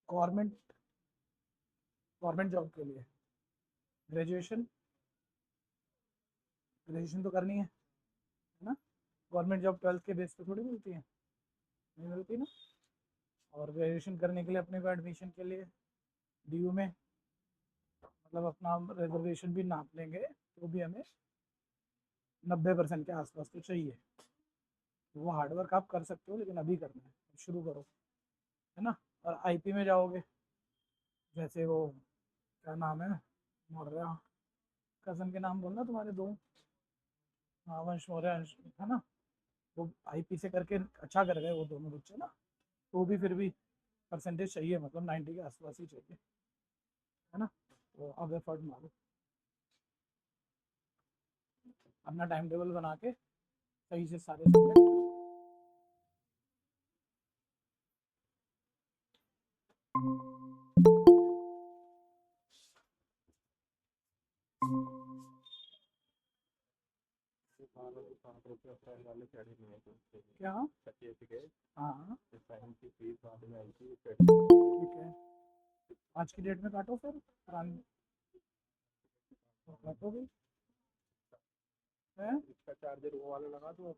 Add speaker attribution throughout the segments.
Speaker 1: Government government job के लिए graduation तो करनी है ना। गवर्नमेंट जॉब 12th के बेस पे थोड़ी मिलती है, नहीं मिलती ना। और ग्रेजुएशन करने के लिए अपने को एडमिशन के लिए डीयू में मतलब अपना रिजर्वेशन भी नाप लेंगे तो भी हमें 90% के आसपास तो चाहिए। वो हार्डवर्क आप कर सकते हो लेकिन अभी करना है, शुरू करो, है ना। और आईपी में जाओगे, जैसे वो क्या नाम है मौर्य, कजन के नाम बोलना तुम्हारे दो, हाँ वंश मौर्य है ना। वो आईपी से करके अच्छा कर गए वो दोनों बच्चे ना। तो भी फिर भी परसेंटेज चाहिए, मतलब 90 के आसपास ही चाहिए, है ना। तो अब एफर्ट मारो, अपना टाइम टेबल बना के सही से सारे सब्जेक्ट। क्या हाँ ठीक है, आज की डेट में काटो फिर पुरानी काटो भी है। इसका चार्जर वो वाला लगा दो,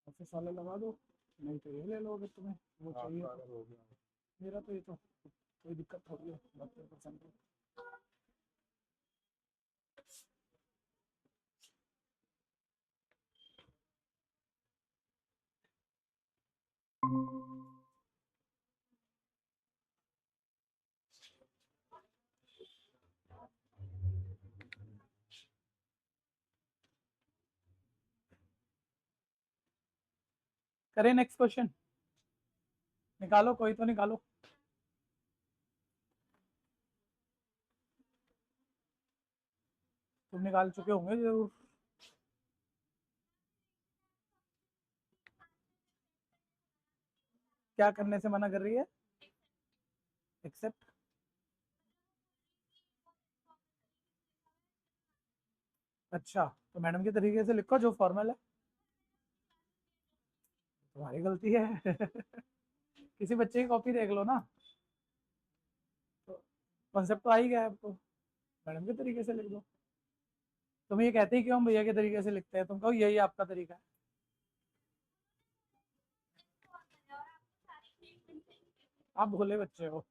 Speaker 1: ऑफिस वाले लगा दो, नहीं तो ये ले लोगे तुम्हें वो चाहिए तो। मेरा तो ये तो कोई दिक्कत थोड़ी है 72%। करें नेक्स्ट क्वेश्चन, निकालो कोई तो निकालो। तुम निकाल चुके होंगे जरूर। क्या करने से मना कर रही है? एक्सेप्ट। अच्छा तो मैडम के तरीके से लिखो जो फॉर्मल है, तुम्हारी गलती है। किसी बच्चे की कॉपी देख लो ना, तो कॉन्सेप्ट तो आ ही गया आपको, मैडम के तरीके से लिख दो। तुम ये कहते ही क्यों हम भैया के तरीके से लिखते हैं, तुम कहो यही आपका तरीका है। आप भोले बच्चे हो।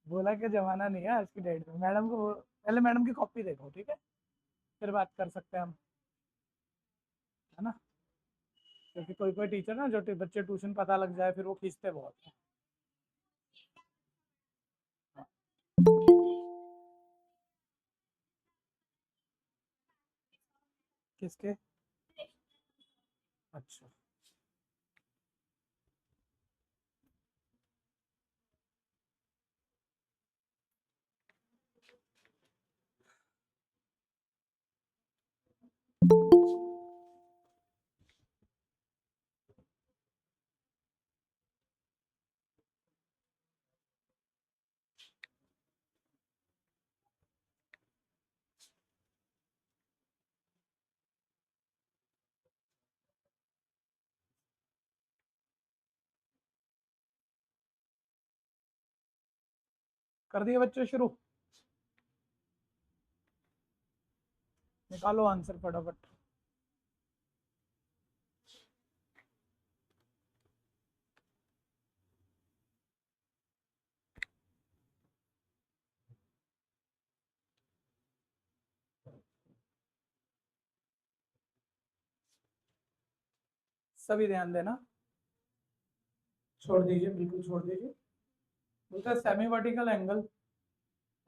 Speaker 1: बोला के जमाना नहीं है आज की डेट में। मैडम को पहले मैडम की कॉपी देखो, ठीक है, फिर बात कर सकते हैं हम, है ना। क्योंकि कोई कोई टीचर ना जो बच्चे ट्यूशन पता लग जाए फिर वो खींचते बहुत हैं। हाँ। किसके? अच्छा कर दिए बच्चों शुरू, निकालो आंसर फटाफट। सभी ध्यान देना, छोड़ दीजिए बिल्कुल छोड़ दीजिए। बोलता है semi vertical angle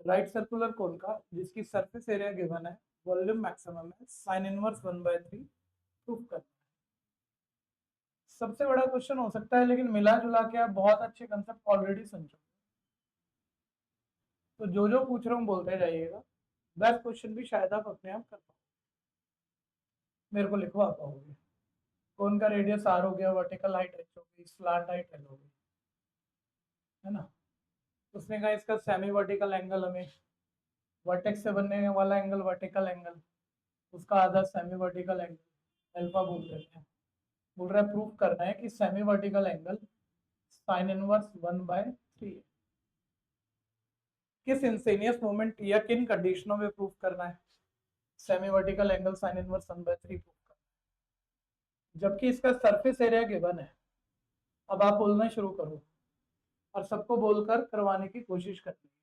Speaker 1: right circular cone का जिसकी सरफेस एरिया गिवन है, वॉल्यूम मैक्सिमम है, साइन इनवर्स 1/3 प्रूफ कर। सबसे बड़ा क्वेश्चन हो सकता है लेकिन मिला जुला के आप बहुत अच्छे कंसेप्ट ऑलरेडी सुन चुके, तो जो पूछ रहा हूँ बोलते जाइएगा। 10 क्वेश्चन भी शायद आप अपने आप कर पाओ, मेरे को लिखवा पाओगे। कौन का रेडियस आर हो गया, वर्टिकल हाइट एच हो गई, स्लांट हाइट एल हो गई, है ना। उसने कहा इसका सेमी वर्टिकल एंगल हमें वर्टेक्स से बनने वाला एंगल वर्टिकल एंगल, उसका आधा सेमी वर्टिकल एंगल अल्फा बोल देते हैं। बोल रहा है प्रूफ करना है कि semi vertical angle sine inverse 1/3 है। किस इंसेनियस मोमेंट या किन कंडीशनों में प्रूफ करना है semi vertical angle sine inverse 1/3 proof करना है, जबकि इसका सरफेस एरिया गिवन है। अब आप बोलना शुरू करो और सबको बोलकर करवाने की कोशिश करनी है।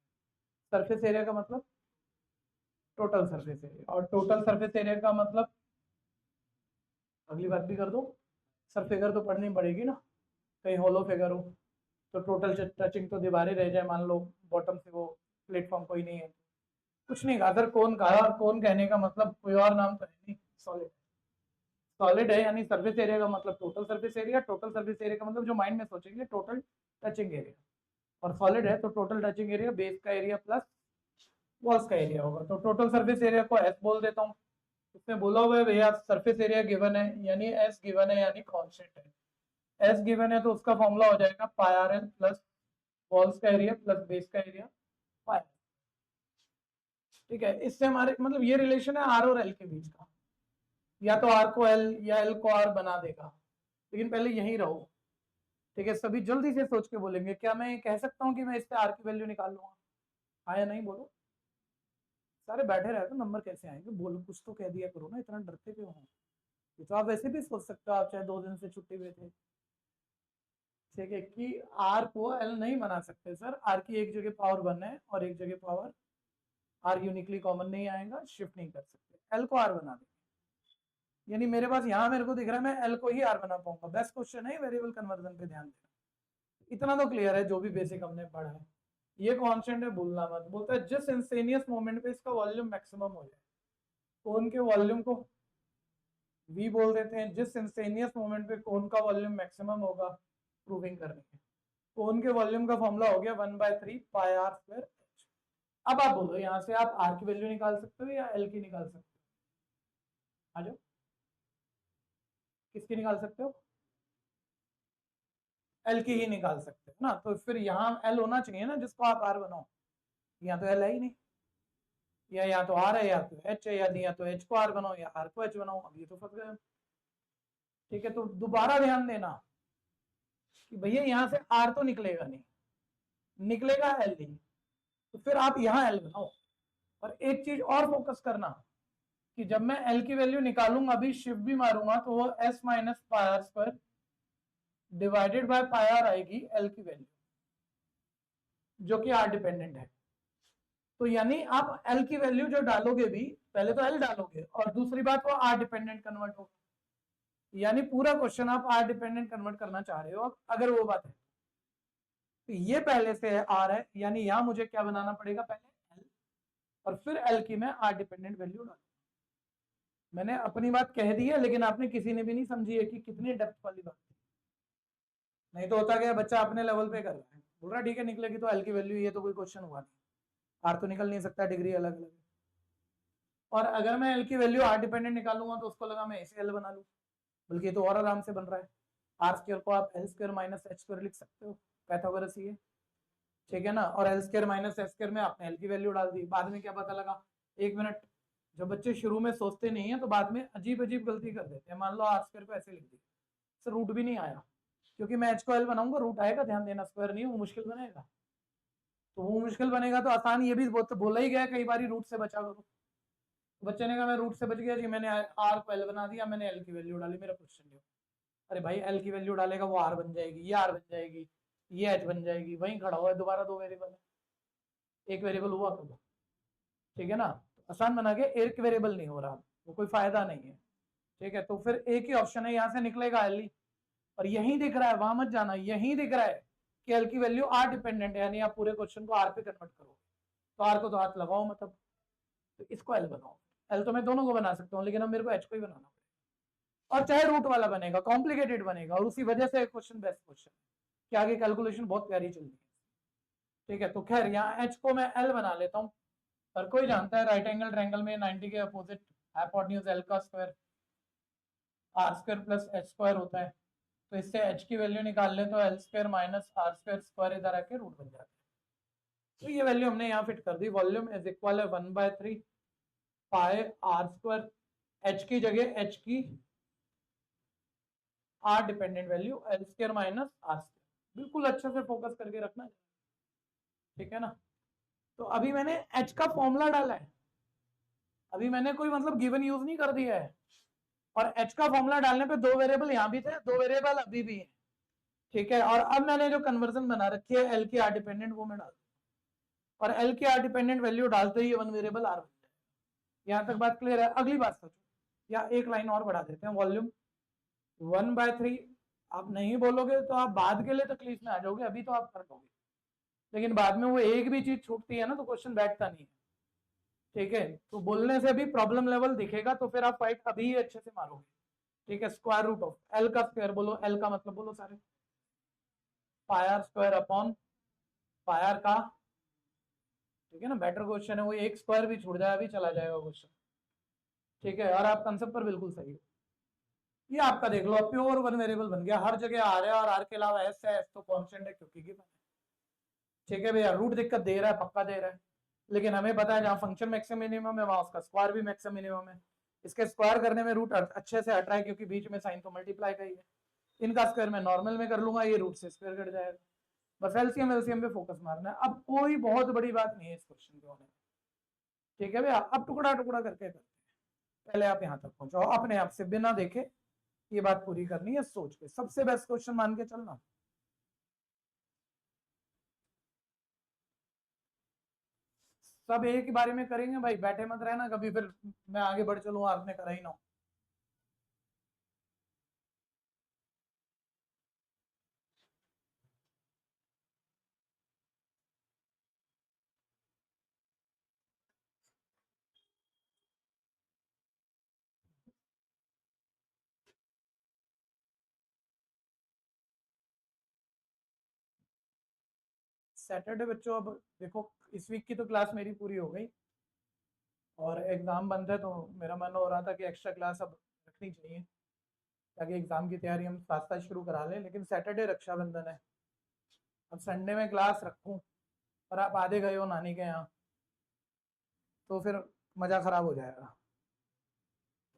Speaker 1: सरफेस एरिया का मतलब टोटल सरफेस एरिया, और टोटल सरफेस एरिया का मतलब अगली बात भी कर दो, सर फिगर तो पढ़नी पड़ेगी ना, कहीं होलो फिगर हो तो टोटल टचिंग तो दीवारें रह जाए, मान लो बॉटम से वो प्लेटफॉर्म कोई नहीं है, कुछ नहीं कहा सर, कौन कहा, और कौन कहने का मतलब कोई और नाम तो है नहीं, सॉलिड। सॉलिड है यानी सरफेस एरिया का मतलब total surface area, total surface area का मतलब जो माइंड में सोचेंगे टोटल टचिंग एरिया, और सॉलिड है तो टोटल टचिंग एरिया बेस का एरिया प्लस वॉल्स का एरिया होगा। तो टोटल सरफेस एरिया को एस बोल देता हूँ। इसमें बोला हुआ है भैया सरफेस एरिया गिवन है यानी एस गिवन है यानी कांस्टेंट है। एस गिवन है तो उसका फॉर्मूला हो जाएगा पाई आर एल प्लस वॉल्स का एरिया प्लस बेस का एरिया पाई। ठीक है, इससे हमारे मतलब ये रिलेशन है आर और एल के बीच का, या तो आर को एल या एल को आर बना देगा, लेकिन पहले यही रहो। ठीक है, सभी जल्दी से सोच के बोलेंगे, क्या मैं कह सकता हूँ कि मैं इससे आर की वैल्यू निकाल लूंगा? हाँ या नहीं बोलो, सारे बैठे रहे तो नंबर कैसे आएंगे, बोलो कुछ तो कह दिया करो ना, इतना डरते क्यों हो? ये तो आप वैसे भी सोच सकते हो, आप चाहे 2 दिन से छुट्टी पे थे। ठीक है, कि आर को एल नहीं बना सकते सर, आर की एक जगह पावर 1 है और एक जगह पावर, आर यूनिकली कॉमन नहीं आएगा, शिफ्ट नहीं कर सकते, एल को आर बना देंगे। यानी मेरे पास यहाँ मेरे को दिख रहा है मैं एल को ही आर बना पाऊंगा। बेस्ट क्वेश्चन है वेरिएबल कन्वर्जन पे ध्यान देना, इतना तो क्लियर है जो भी बेसिक हमने पढ़ा है। ये कांस्टेंट है, भूलना मत। बोलता है जिस इंस्टेनियस मोमेंट पे इसका वॉल्यूम मैक्सिमम हो जाए, कोन के वॉल्यूम को वी बोल देते हैं, जिस इंस्टेनियस मोमेंट पे कोन का वॉल्यूम मैक्सिमम होगा प्रूविंग करने के, कोन के वॉल्यूम का फॉर्मूला हो गया 1/3 पाई आर स्क्वायर। अब आप बोलो यहाँ से आप आर की वैल्यू निकाल सकते हो या एल की निकाल सकते हो? आ जाओ, किसकी निकाल सकते हो? एल की ही निकाल सकते हो ना, तो फिर यहाँ एल होना चाहिए ना जिसको आप आर बनाओ, यहाँ तो एल है ही नहीं, या यहाँ तो आर है या तो एच है, या तो एच को आर बनाओ या आर को एच बनाओ, अब ये तो फंस गए। ठीक है, तो दोबारा ध्यान देना कि भैया यहाँ से आर तो निकलेगा नहीं, निकलेगा एल ही, तो फिर आप यहाँ एल बनाओ। और एक चीज और फोकस करना कि जब मैं एल की वैल्यू निकालूंगा, अभी शिफ्ट भी मारूंगा तो वो S minus pi are square divided by pi r आएगी एल की वैल्यू, जो कि आर डिपेंडेंट है। तो यानी आप एल की वैल्यू जो डालोगे भी, पहले तो एल डालोगे और दूसरी बात वो आर डिपेंडेंट कन्वर्ट होगा, यानी पूरा क्वेश्चन आप आर डिपेंडेंट कन्वर्ट करना चाह रहे हो। अगर वो बात है तो ये पहले से आर है, यानी यहां मुझे क्या बनाना पड़ेगा, पहले एल और फिर एल की मैं आर डिपेंडेंट वैल्यू डालू। मैंने अपनी बात कह दी है, लेकिन आपने किसी ने भी नहीं समझी है कि कितनी डेप्थ वाली बात है। नहीं तो होता गया बच्चा अपने लेवल पे कर रहा है, बोल रहा ठीक है निकलेगी तो एल की वैल्यू, ये तो कोई क्वेश्चन हुआ नहीं, आर तो निकल नहीं सकता, डिग्री अलग अलग है। और अगर मैं एल की वैल्यू आर डिपेंडेंट निकालूंगा तो उसको लगा मैं ऐसे एल बना लूँ, बल्कि तो और आराम से बन रहा है। आर स्क्वायर को आप L square minus H square लिख सकते हो, पैथागोरस ही है। ठीक है ना, और L square minus H square में आपने एल की वैल्यू डाल दी, बाद में क्या पता लगा, 1 मिनट, जो बच्चे शुरू में सोचते नहीं है तो बाद में अजीब अजीब गलती कर देते हैं। मान लो आर स्क्वायर को ऐसे लिख दी, सर रूट भी नहीं आया, क्योंकि मैं एच को एल बनाऊंगा रूट आएगा, ध्यान देना, स्क्वायर नहीं, वो मुश्किल बनेगा। तो वो मुश्किल बनेगा तो आसान, ये भी बोला ही गया कई बार रूट से बचा करो। बच्चे ने कहा मैं रूट से बच गया जी, मैंने आर को एल बना दिया, मैंने एल की वैल्यू डाली, मेरा क्वेश्चन लो। अरे भाई एल की वैल्यू डालेगा वो आर बन जाएगी, ये आर बन जाएगी, ये एच बन जाएगी, वहीं खड़ा हुआ है, दोबारा 2 वेरिएबल है, एक वेरिएबल हुआ कब? ठीक है ना, तो आसान बना के एक वेरिएबल नहीं हो रहा, वो कोई फायदा नहीं है। ठीक है, तो फिर एक ही ऑप्शन है, यहाँ से निकलेगा एल ही, और यही दिख रहा है, वहां मत जाना, यही दिख रहा है कि एल की वैल्यू आर डिपेंडेंट है, यानी आप पूरे क्वेश्चन को आर पे कन्वर्ट करो, तो आर को तो हाथ लगाओ मतलब, तो इसको एल बनाओ। एल तो मैं दोनों को बना सकता हूँ, लेकिन अब मेरे को एच को ही बनाना पड़ेगा, और चाहे रूट वाला बनेगा कॉम्प्लिकेटेड बनेगा, और उसी वजह से क्वेश्चन बेस्ट क्वेश्चन कि आगे कैलकुलेशन बहुत प्यारी चल रही है। ठीक है, तो खैर यहाँ एच को मैं एल बना लेता हूँ। हर कोई जानता है राइट एंगल ट्रायंगल में 90 के अपोजिट हाइपोटेन्यूज एल का square are square plus h square होता है, तो इससे एच की वैल्यू निकाल ले तो l square minus r square square इधर आके रूट बन जाता है। तो ये वैल्यू हमने यहाँ फिट कर दी, वॉल्यूम इज इक्वल है 1/3 पाई आर स्क्वायर, एच की जगह एच की r dependent value l square minus r square. बिल्कुल अच्छे से फोकस करके रखना, ठीक है ना। तो अभी मैंने एच का फॉर्मूला डाला है, अभी मैंने कोई मतलब गिवन यूज नहीं कर दिया है, और एच का फॉर्मूला डालने पे दो वेरिएबल यहाँ भी थे, दो वेरिएबल अभी भी है, ठीक है। और अब मैंने जो कन्वर्जन बना रखी है एल की आर डिपेंडेंट, वो मैं डाल, और एल की आर डिपेंडेंट वैल्यू डालते ही वन वेरिएबल आर बन जाए। यहाँ तक बात क्लियर है। अगली बात सोचो, या एक लाइन और बढ़ा देते हैं, वॉल्यूम 1/3। आप नहीं बोलोगे तो आप बाद के लिए तकलीफ में आ जाओगे, अभी तो आप कर लोगे, लेकिन बाद में वो एक भी चीज छूटती है ना तो क्वेश्चन बैठता नहीं है, ठीक है। तो बोलने से भी प्रॉब्लम लेवल दिखेगा, तो फिर आप फाइट अभी ही अच्छे से मारोगे, ठीक है। स्क्वायर रूट ऑफ एल का स्क्वायर बोलो, एल का मतलब बोलो सारे, पायर स्क्वायर अपॉन पायर का, ठीक है ना। बेटर क्वेश्चन है वो, एक स्क्वायर भी छूट जाए अभी चला जाएगा क्वेश्चन, ठीक है। और आप कंसेप्ट पर बिल्कुल सही हो। ये आपका देख लो, प्योर वन वेरिएबल बन गया, हर जगह आ रहा है, और आर के अलावा एस है, एस तो कांस्टेंट है क्योंकि गिवन है, ठीक है भैया। रूट दिक्कत दे रहा है, पक्का दे रहा है, लेकिन हमें पता है जहां फंक्शन मैक्सिमम मिनिमम है वहां उसका स्क्वायर भी मैक्सिमम मिनिमम है। इसके स्क्वायर करने में रूट अच्छे से हट रहा है क्योंकि बीच में साइन तो मल्टीप्लाई का ही है। इनका स्क्वायर मैं नॉर्मल में कर लूंगा, ये रूट से स्क्वायर कट जाएगा। बस एलसीएम एलसीएम पे फोकस मारना है, अब कोई बहुत बड़ी बात नहीं है इस क्वेश्चन के होने में, ठीक है भैया। अब टुकड़ा टुकड़ा करके करते हैं, पहले आप यहाँ तक पहुंचाओ अपने आप से, बिना देखे ये बात पूरी करनी है, सोच के सबसे बेस्ट क्वेश्चन मान के चलना। सब एक ही बारे में करेंगे भाई, बैठे मत रहना कभी, फिर मैं आगे बढ़ चलूँ आपने करा ही ना हो। सैटरडे बच्चों, अब देखो इस वीक की तो क्लास मेरी पूरी हो गई, और एग्जाम बंद है, तो मेरा मन हो रहा था कि एक्स्ट्रा क्लास अब रखनी चाहिए ताकि एग्जाम की तैयारी हम साथ साथ शुरू करा लें। लेकिन सैटरडे रक्षाबंधन है, अब संडे में क्लास रखूं और आप आधे गए हो नानी के यहाँ, तो फिर मज़ा ख़राब हो जाएगा,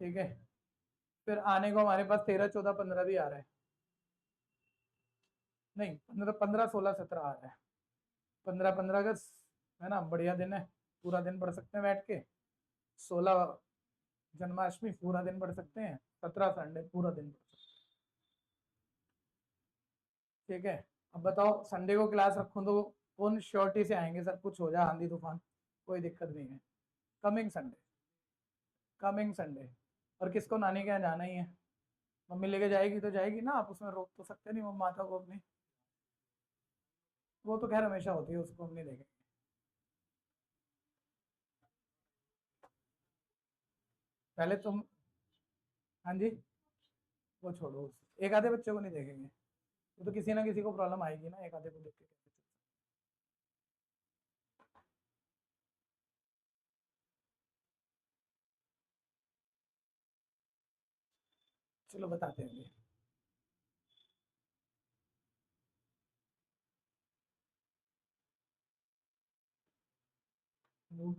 Speaker 1: ठीक है। फिर आने को हमारे पास 13, 14, 15 भी आ रहा है, नहीं 15, 15, 16, 17 आ रहा है। 15, 15 अगस्त है ना, बढ़िया दिन है, पूरा दिन पढ़ सकते हैं बैठ के। 16 जन्माष्टमी, पूरा दिन पढ़ सकते हैं। 17 संडे, पूरा दिन पढ़ सकते हैं, ठीक है। अब बताओ संडे को क्लास रखूं तो कौन श्योरिटी से आएंगे, सब कुछ हो जाए आंधी तूफान, कोई दिक्कत नहीं है। Coming Sunday, coming Sunday. और किसको नानी के यहाँ जाना ही है, मम्मी लेके जाएगी तो जाएगी ना, आप उसमें रोक तो सकते नहीं माता को अपनी, वो तो खैर हमेशा होती है, उसको हम नहीं देखेंगे। पहले तुम, हाँ जी, वो छोड़ो, एक आधे बच्चे को नहीं देखेंगे, वो तो किसी ना किसी को प्रॉब्लम आएगी ना, एक आधे को देख के कैसे चलो बताते हैं।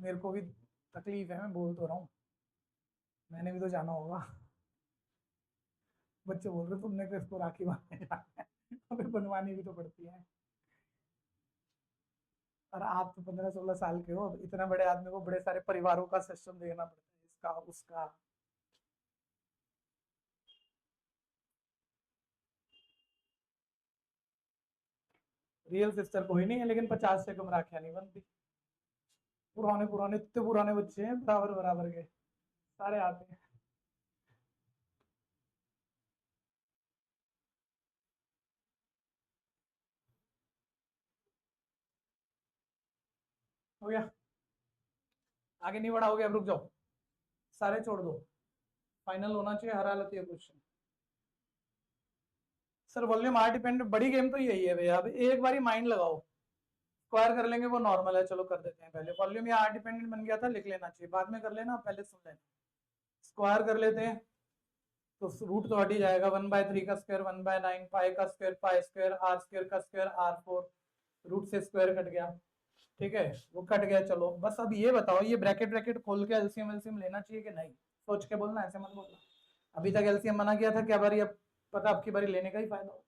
Speaker 1: मेरे को भी तकलीफ है, मैं बोल तो रहा हूँ, मैंने भी तो जाना होगा। बच्चे बोल रहे तुमने तो इसको राखी बांधने जाना है, हमें बनवानी भी तो पड़ती है। और आप तो 15, 16 साल के हो, इतना बड़े आदमी को बड़े सारे परिवारों का सिस्टम देखना पड़ता है, इसका उसका। रियल सिस्टर कोई नहीं है, लेकिन 50 से कम राखियां नहीं बनती। पुराने पुराने, इतने पुराने बच्चे हैं बराबर बराबर के, सारे आते हैं। हो गया, आगे नहीं बढ़ाओगे, अब रुक जाओ, सारे छोड़ दो, फाइनल होना चाहिए हर हालत ये question. Sir volume r dependent, बड़ी गेम तो यही है भैया, अब एक बारी माइंड लगाओ। स्क्वायर कर लेंगे वो नॉर्मल है, चलो कर देते हैं पहले। वॉल्यूम या आर डिपेंडेंट बन गया था, लिख लेना चाहिए, बाद में कर लेना, पहले सुन लेना। स्क्वायर कर लेते हैं तो रूट तो हट ही जाएगा, 1/3 का स्क्वायर 1/9, पाई का square pi square, are square का स्क्वायर R4, रूट से स्क्वायर कट गया, ठीक है, वो कट गया। चलो बस अब ये बताओ, ये ब्रैकेट ब्रैकेट खोल के एलसीएम एलसीएम लेना चाहिए कि नहीं, सोच के बोलना, ऐसे मत बोलना। अभी तक एलसीएम मना किया था, क्या बारी अब पता आपकी बारी लेने का ही फायदा हो।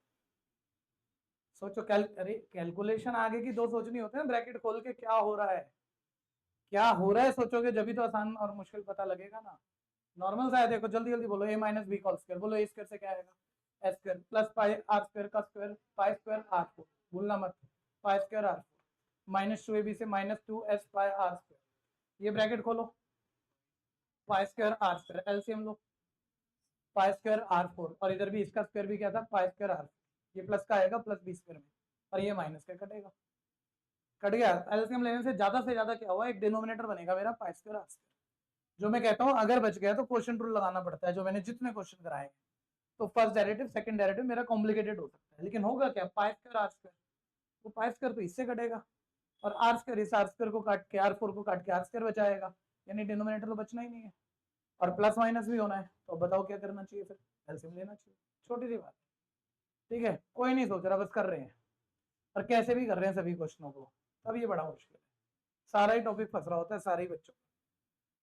Speaker 1: सोचो अरे कैलकुलेशन आगे की दो सोचनी होते हैं, ब्रैकेट खोल के क्या हो रहा है, क्या हो रहा है सोचोगे जब भी तो आसान और मुश्किल पता लगेगा ना। नॉर्मल सा है, देखो जल्दी जल्दी बोलो, a minus B whole square, बोलो a स्क्वायर से क्या आएगा s square plus pi are square का square pi square R four, भूलना मत, pi square R four minus 2ab से minus 2s pi are square, ये ब्रैकेट खोलो, pi square are square, LCM लो, पाई स्क्वायर आर फोर, और इधर भी इसका स्क्वायर भी क्या था, पाई स्क्वायर आर, ये प्लस का आएगा प्लस बी स्क्वायर में, और ये माइनस का कटेगा, कट गया। एलसीएम लेने से ज्यादा क्या हुआ, एक डिनोमिनेटर बनेगा मेरा पाई स्क्वायर आर स्क्वायर। जो मैं कहता हूँ अगर बच गया तो क्वेश्चन रूल लगाना पड़ता है, जो मैंने जितने क्वेश्चन कराए, तो फर्स्ट डेरिवेटिव सेकंड डेरिवेटिव मेरा कॉम्प्लिकेटेड हो सकता है, लेकिन होगा क्या, पाई स्क्वायर आर स्क्वायर, तो पाई स्क्वायर तो इससे कटेगा, और आर स्क्वायर इस आर स्क्वायर को काट के आर फोर को काट के आर स्क्वायर बचाएगा, यानी डिनोमिनेटर तो बचना ही नहीं है, और प्लस माइनस भी होना है, तो बताओ क्या करना चाहिए, फिर एलसीएम लेना चाहिए, छोटी सी बात, ठीक है, कोई नहीं सोच रहा, बस कर रहे हैं, और कैसे भी कर रहे हैं सभी क्वेश्चनों को, तब ये बड़ा मुश्किल है, सारा ही टॉपिक फंस रहा होता है सारे बच्चों,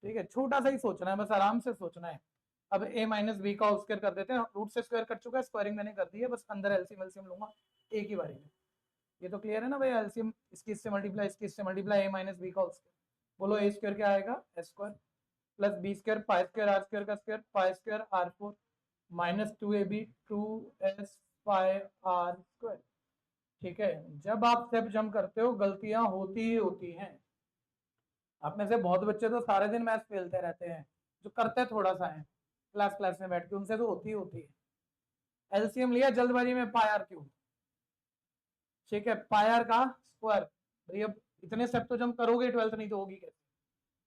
Speaker 1: ठीक है, छोटा सा ही सोचना है, बस आराम से सोचना है। अब a माइनस बी का स्क्वायर कर देते हैं, रूट से स्क्वायर कट चुका है, स्क्वायरिंग मैंने कर दी है, बस अंदर एलसीएम एलसीएम लूंगा एक ही बारी में, ये तो क्लियर है ना भाई, एलसीएम इसकी इससे मल्टीप्लाई इसकी इससे मल्टीप्लाई a माइनस बी का स्क्वायर, बोलो a स्क्वायर क्या आएगा s square plus B square pi square are square का square pi square R four minus 2ab 2s pi are square, ठीक है। जब आप स्टेप जंप करते हो गलतियां होती ही होती हैं, आप में से बहुत बच्चे तो सारे दिन मैथ्स खेलते रहते हैं, जो करते थोड़ा सा है क्लास में बैठ के, उनसे तो होती है। एलसीएम लिया जल्दबाजी में, पाई आर क्यूब, ठीक है, पाई आर का स्क्वायर, भाई अब इतने स्टेप तो जंप करोगे 12th, नहीं तो होगी कैसे,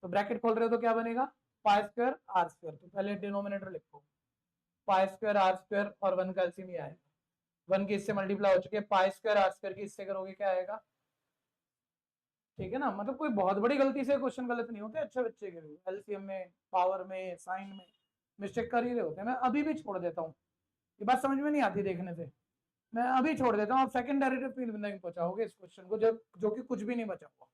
Speaker 1: तो ब्रैकेट खोल रहे हो तो क्या बनेगा, पाई स्क्वायर आर स्क्वायर, तो पहले डिनोमिनेटर लिखो, पाई स्क्वायर आर स्क्वायर और 1 का एलसीएम ही आएगा, 1 की इससे मल्टीप्लाई हो चुकी है, पाई स्क्वायर आर स्क्वायर की इससे करोगे क्या आएगा, ठीक है ना, मतलब कोई बहुत बड़ी गलती से क्वेश्चन गलत नहीं होते, अच्छे बच्चे के लिए एलसीएम में पावर में साइन में मिस्टेक कर ही रहे होते हैं, मैं अभी भी छोड़ देता हूँ, ये बात समझ में नहीं आती देखने से, मैं अभी छोड़ देता हूँ, आप सेकंड डेरिवेटिव फील्ड नहीं पहुंचाओगे इस क्वेश्चन को, जब जो कि कुछ भी नहीं बचा हुआ,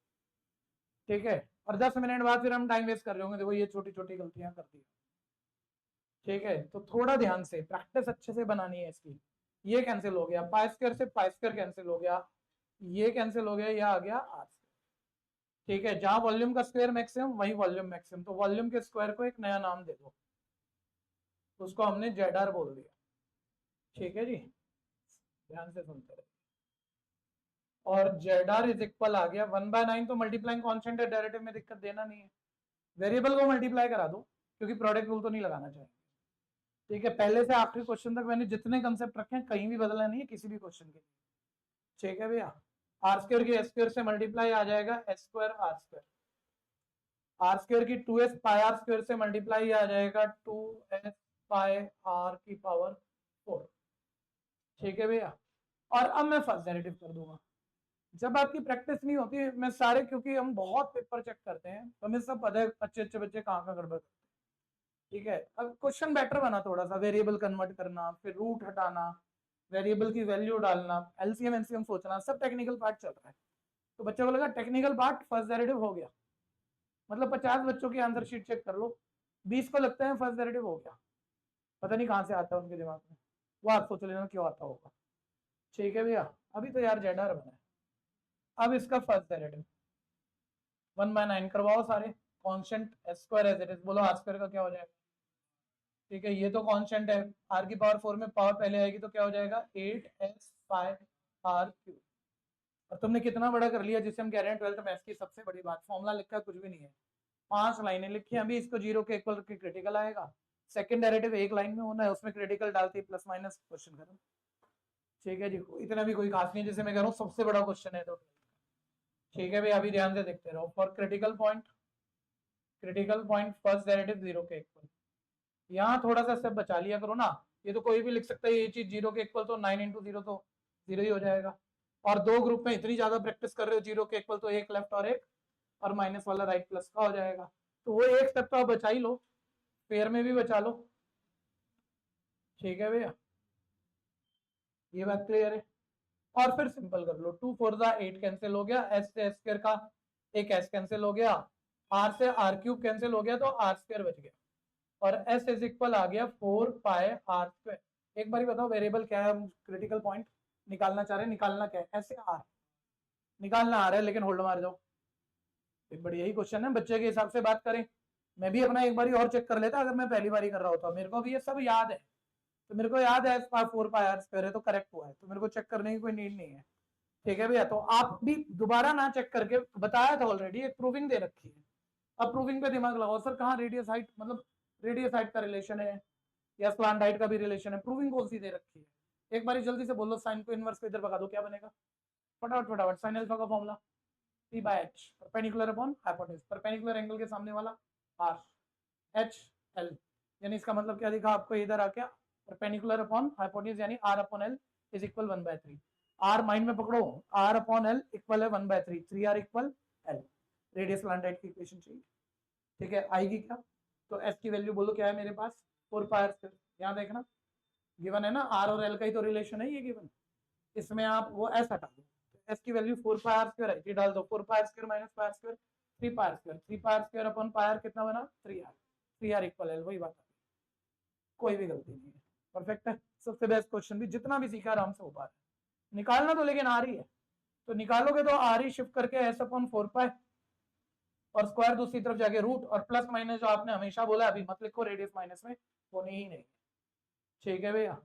Speaker 1: ठीक है, और 10 मिनट बाद फिर हम टाइम वेस्ट कर रहे होंगे, देखो ये छोटी छोटी गलतियां कर दी, ठीक है, तो थोड़ा ध्यान से प्रैक्टिस अच्छे से बनानी है इसकी। ये कैंसिल हो गया, पाई स्क्वायर से पाई स्क्वायर कैंसिल हो गया, ये कैंसिल हो गया, ये आ गया आर, ठीक है, जहां वॉल्यूम का स्क्वायर मैक्सिमम वही वॉल्यूम मैक्सिमम, तो वॉल्यूम के स्क्वायर को एक नया नाम दे दो, तो उसको हमने जेड आर बोल दिया, ठीक है जी, ध्यान से सुनते रहे, और जेड आर इज इक्वल आ गया 1/9, तो मल्टीप्लाइंग कॉन्स्टेंट है, डेरिवेटिव में दिक्कत देना नहीं है, वेरिएबल को मल्टीप्लाई करा दो, क्योंकि प्रोडक्ट रूल तो नहीं लगाना चाहिए, ठीक है, पहले से आखिरी क्वेश्चन तक मैंने जितने कंसेप्ट रखे हैं कहीं भी बदला नहीं है किसी भी क्वेश्चन के लिए, ठीक है भैया, आर स्क्वायर की एस स्क्वायर से मल्टीप्लाई आ जाएगा s square are square, are square की 2s पाई आर स्क्वायर से मल्टीप्लाई आ जाएगा 2s पाई आर की पावर 4, ठीक है भैया, और अब मैं फर्स्ट डेरिवेटिव कर दूंगा, जब आपकी प्रैक्टिस नहीं होती, मैं सारे, क्योंकि हम बहुत पेपर चेक करते हैं तो हमें सब पता है अच्छे अच्छे बच्चे कहाँ गड़बड़ करते हैं, ठीक है, अब क्वेश्चन बेटर बना, थोड़ा सा वेरिएबल कन्वर्ट करना, फिर रूट हटाना, वेरिएबल की वैल्यू डालना, एलसीएम एनसीएम सोचना, सब टेक्निकल पार्ट चल रहा है, तो बच्चों को लगा टेक्निकल पार्ट फर्स्ट डेरिवेटिव हो गया, मतलब 50 बच्चों की आंसर शीट चेक कर लो, 20 को लगता है फर्स्ट डेरिवेटिव हो गया, पता नहीं कहाँ से आता है उनके दिमाग में, वो आप सोच लेना क्यों आता होगा, ठीक है भैया, अभी तो यार जेड आर बना है, अब इसका फर्स्ट डेरिवेटिव 1/9 करवाओ सारे, constant s square as it is, बोलो आर स्क्वायर का क्या हो जाएगा, ठीक है, ये तो कांस्टेंट है, आर की पावर 4 में पावर पहले आएगी तो क्या हो जाएगा 8s पाई आर क्यूब, और तुमने कितना बड़ा कर लिया, जिसे हम कह रहे हैं 12th मैथ्स की सबसे बड़ी बात, फॉर्मूला लिखा कुछ भी नहीं है, 5 लाइनें लिखी, अभी इसको जीरो के इक्वल के क्रिटिकल आएगा, सेकंड डेरिवेटिव एक लाइन में होना है, उसमें क्रिटिकल डालते ही प्लस माइनस क्वेश्चन खत्म, ठीक है जी, इतना भी कोई खास नहीं, जैसे मैं कह रहा हूँ सबसे बड़ा क्वेश्चन है तो, ठीक है भाई, अभी ध्यान से देखते रहो, for critical point first derivative zero के इक्वल, यहाँ थोड़ा सा स्टेप बचा लिया करो ना, ये तो कोई भी लिख सकता है, ये चीज जीरो के इक्वल तो 9 × 0 तो 0 ही हो जाएगा, और दो ग्रुप में इतनी ज्यादा प्रैक्टिस कर रहे हो जीरो के इक्वल, तो एक लेफ्ट और एक, और माइनस वाला राइट प्लस का हो जाएगा, तो वो एक स्टेप तो आप बचा ही लो, पेयर में भी बचा लो, ठीक है भैया, ये बात क्लियर है, और फिर सिंपल कर लो, 2 4 8 कैंसिल हो गया, एस से एस स्क्वायर का एक एस कैंसिल हो गया, आर से आर क्यूब कैंसिल हो गया, तो आर स्क्वायर बच गया, और एस इज इक्वल आ गया 4 पाई आर स्क्वायर, एक बार बताओ वेरिएबल क्या है, हम क्रिटिकल पॉइंट निकालना चाह रहे हैं, निकालना क्या है, ऐसे आर निकालना आ रहा है, लेकिन होल्ड मार जाओ। एक बड़ी यही क्वेश्चन है, बच्चे के हिसाब से बात करें, मैं भी अपना एक बार और चेक कर लेता अगर मैं पहली बार कर रहा होता, मेरे को भी ये सब याद है, तो मेरे को याद है फोर पाई आर स्क्वायर है तो करेक्ट हुआ है, तो मेरे को चेक करने की कोई नीड नहीं है। ठीक है भैया, तो आप भी दोबारा ना चेक करके, बताया था ऑलरेडी, एक प्रूविंग दे रखी है, अब प्रूविंग पे दिमाग लगाओ। सर कहाँ रेडियस हाइट, मतलब रेडियस हाइट का रिलेशन है या स्लांट हाइट का भी रिलेशन है, प्रूविंग कौन सी दे रखी है, एक बार जल्दी से बोलो। साइन को इनवर्स को इधर भगा दो, क्या बनेगा, फटाफट फटाफट। साइन अल्फा का formula P by H, perpendicular upon hypotenuse, perpendicular angle के सामने वाला R, H L, यानी इसका मतलब क्या दिखा आपको इधर आके, परपेंडिकुलर अपॉन हाइपोटेन्यूज यानी R upon L is equal 1/3। R mind में पकड़ो, R अपॉन L इक्वल है 1/3, 3R equal L, radius slant height की इक्वेशन चाहिए। ठीक है, आएगी क्या, तो S की वैल्यू बोलो क्या है मेरे पास, 4 पाई r स्क्वायर, यहाँ देखना गिवन है ना, R और L का ही तो रिलेशन है ये गिवन, इसमें आप वो S हटा दो, S की वैल्यू 4 पाई r स्क्वायर है, ये डाल दो, 4 पाई r स्क्वायर माइनस पाई r स्क्वायर 3 पाई r स्क्वायर, 3 पाई r स्क्वायर अपॉन पाई r कितना बना 3r, 3r इक्वल L, वही बात है, कोई भी गलती नहीं है, परफेक्ट है। सबसे बेस्ट क्वेश्चन भी जितना भी सीखा आराम से हो पा रहा है, निकालना तो लेकिन आ रही है, तो निकालोगे तो आर ही शिफ्ट करके S अपॉन 4 पाई और स्क्वायर दूसरी तरफ जाके रूट, और प्लस माइनस जो आपने हमेशा बोला अभी मत लिखो रेडियस माइनस में, होनी ही नहीं। ठीक है भैया,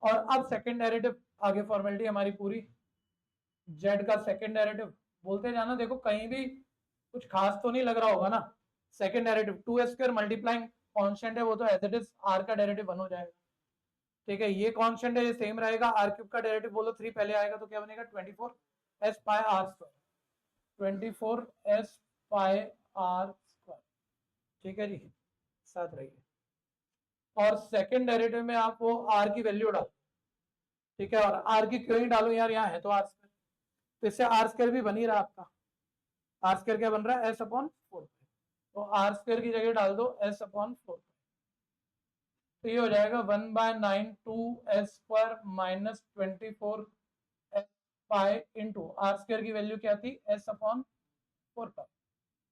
Speaker 1: और अब सेकंड डेरिवेटिव, आगे फॉर्मेलिटी हमारी पूरी, जेड का सेकंड डेरिवेटिव बोलते जाना, देखो कहीं भी कुछ खास तो नहीं लग रहा होगा ना, second derivative 2s square multiplying constant है वो तो एज इट इज r का डेरिवेटिव 1 हो जाएगा। ठीक है, ये कांस्टेंट है, ये सेम रहेगा, r क्यूब का डेरिवेटिव बोलो 3 पहले आएगा तो क्या बनेगा 24s पाई r स्क्वायर, 24s पाई r स्क्वायर। ठीक है जी, साथ रहिए, और सेकंड डेरिवेटिव में आप वो r की वैल्यू डालो। ठीक है, और r की क्यों ही डालो यार, यहाँ है तो r स्क्वायर, तो इससे r स्क्वायर भी बन ही रहा आपका, r स्क्वायर क्या बन रहा है s अपॉन 4, तो r स्क्वायर की जगह डाल दो s अपॉन 4, तो ये हो जाएगा 1/9 2s square minus 24 s pi into r square की वैल्यू क्या थी s अपॉन 4 पाई,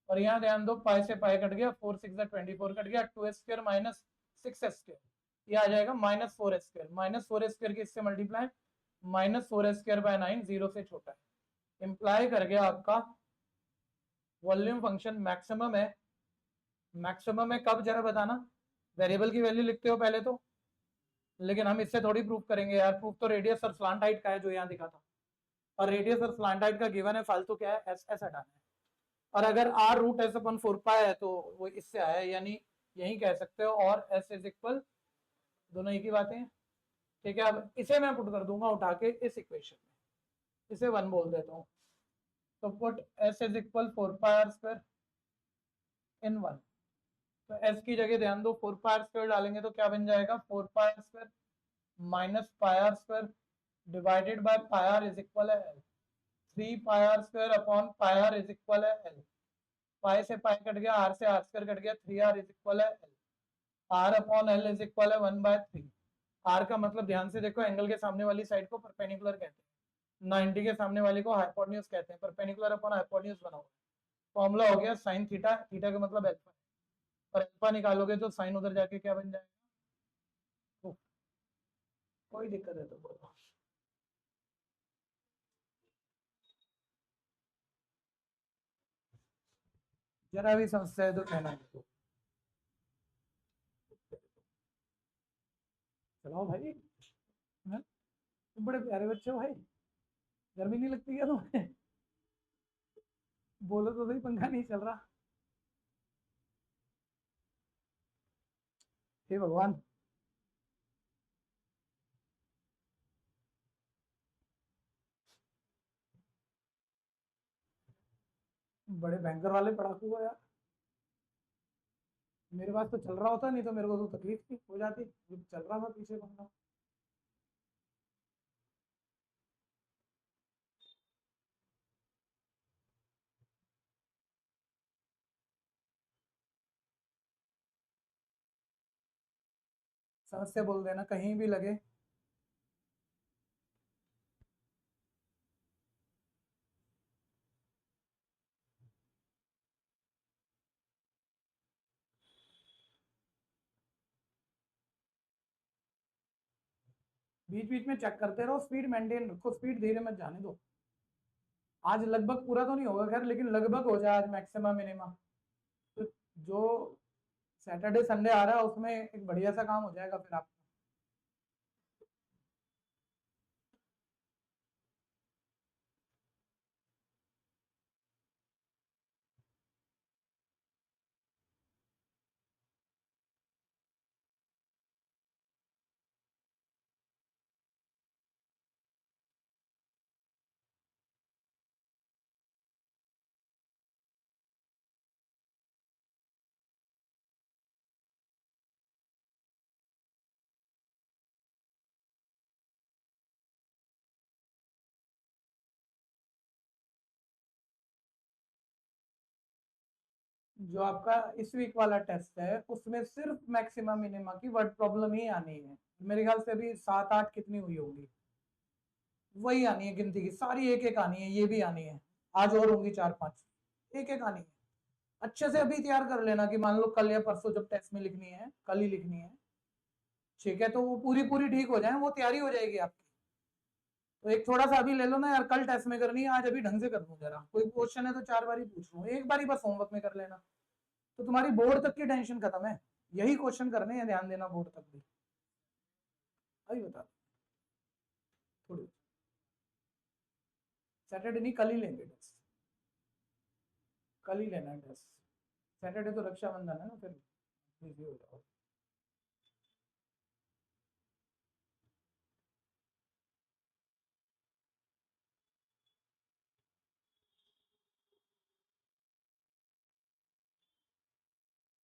Speaker 1: और यहाँ ध्यान दो पाई से पाई कट गया, 4 6 24 कट गया, 2s square minus 6s square, ये आ जाएगा minus 4s square, minus 4s square की इससे multiply, minus 4s square by 9 zero से छोटा है, इंप्लाई कर गया आपका वॉल्यूम फंक्शन मैक्सिमम है। मैक्सिमम है कब जरा बताना, वेरिएबल की वैल्यू लिखते हो पहले तो, लेकिन हम इससे थोड़ी प्रूफ करेंगे यार, प्रूफ तो रेडियस और स्लांट हाइट का है जो यहाँ दिखा था, और रेडियस और स्लांट हाइट का गिवन है, फालतू क्या है एस एस हटाना है, और अगर आर रूट एस अपन 4 पाई है तो वो इससे आया, यानी यही कह सकते हो, और एस इज इक्वल, दोनों एक ही बातें हैं। ठीक है, अब इसे मैं पुट कर दूंगा उठा के इस इक्वेशन में, इसे 1 बोल देता हूँ, तो put S is equal 4 pi are square in 1, तो एस की जगह ध्यान दो 4 पाई आर स्क्वायर डालेंगे तो क्या बन जाएगा 4 pi are square minus pi are square divided by pi R is equal है L, 3 pi are square upon pi R is equal है एल, पाई से पाई कट गया, आर से आर स्क्वायर कट गया, 3r इज इक्वल है L, R upon L is equal है 1/3। Are का मतलब ध्यान से देखो, एंगल के सामने वाली साइड को परपेंडिकुलर कहते हैं, 90 के सामने वाले को हाइपोटेन्यूज कहते हैं, परपेंडिकुलर अपॉन हाइपोटेन्यूज बनाओ, फॉर्मूला हो गया साइन थीटा, थीटा का मतलब अल्फा, और अल्फा निकालोगे तो साइन उधर जाके क्या बन जाएगा, कोई दिक्कत है तो बोलो। जरा भी समस्या है तो कहना है, चलाओ भाई, तुम बड़े प्यारे बच्चे हो भाई, गर्मी नहीं लगती क्या तुम्हें, बोलो तो सही, पंखा नहीं चल रहा, हे भगवान। बड़े भयंकर वाले पढ़ाकू हो यार, मेरे पास तो चल रहा होता, नहीं तो मेरे को तो तकलीफ थी हो जाती, चल रहा था पीछे पंखा। समस्या बोल देना कहीं भी लगे। बीच बीच में चेक करते रहो, स्पीड मेंटेन रखो, स्पीड धीरे मत जाने दो। आज लगभग पूरा तो नहीं होगा खैर, लेकिन लगभग हो जाए आज मैक्सिमम मिनिमम, तो जो सैटरडे संडे आ रहा है उसमें एक बढ़िया सा काम हो जाएगा फिर आपका। जो आपका इस वीक वाला टेस्ट है उसमें सिर्फ मैक्सिमम मिनिमा की वर्ड प्रॉब्लम ही आनी है। मेरे ख्याल से अभी 7-8 कितनी हुई होगी, वही आनी है गिनती की सारी, एक एक आनी है, ये भी आनी है, आज और होंगी 4-5, एक एक आनी है। अच्छे से अभी तैयार कर लेना कि मान लो कल या परसों जब टेस्ट में लिखनी है, कल ही लिखनी है, ठीक है, तो वो पूरी पूरी ठीक हो जाए, वो तैयारी हो जाएगी आपकी। तो एक थोड़ा सा अभी ले लो ना यार, कल टेस्ट में करनी है, आज अभी ढंग से कर लूँ जरा, कोई क्वेश्चन है तो 4 बार ही पूछ लूँ, एक बार ही बस होमवर्क में कर लेना, तो तुम्हारी बोर्ड तक की टेंशन खत्म है। यही क्वेश्चन करने हैं, ध्यान देना बोर्ड तक भी। अभी बता, थोड़ी सैटरडे नहीं, कल ही लेंगे टेस्ट, कल ही लेना है टेस्ट। सैटरडे तो रक्षाबंधन है ना, फिर बिजी हो जाओ।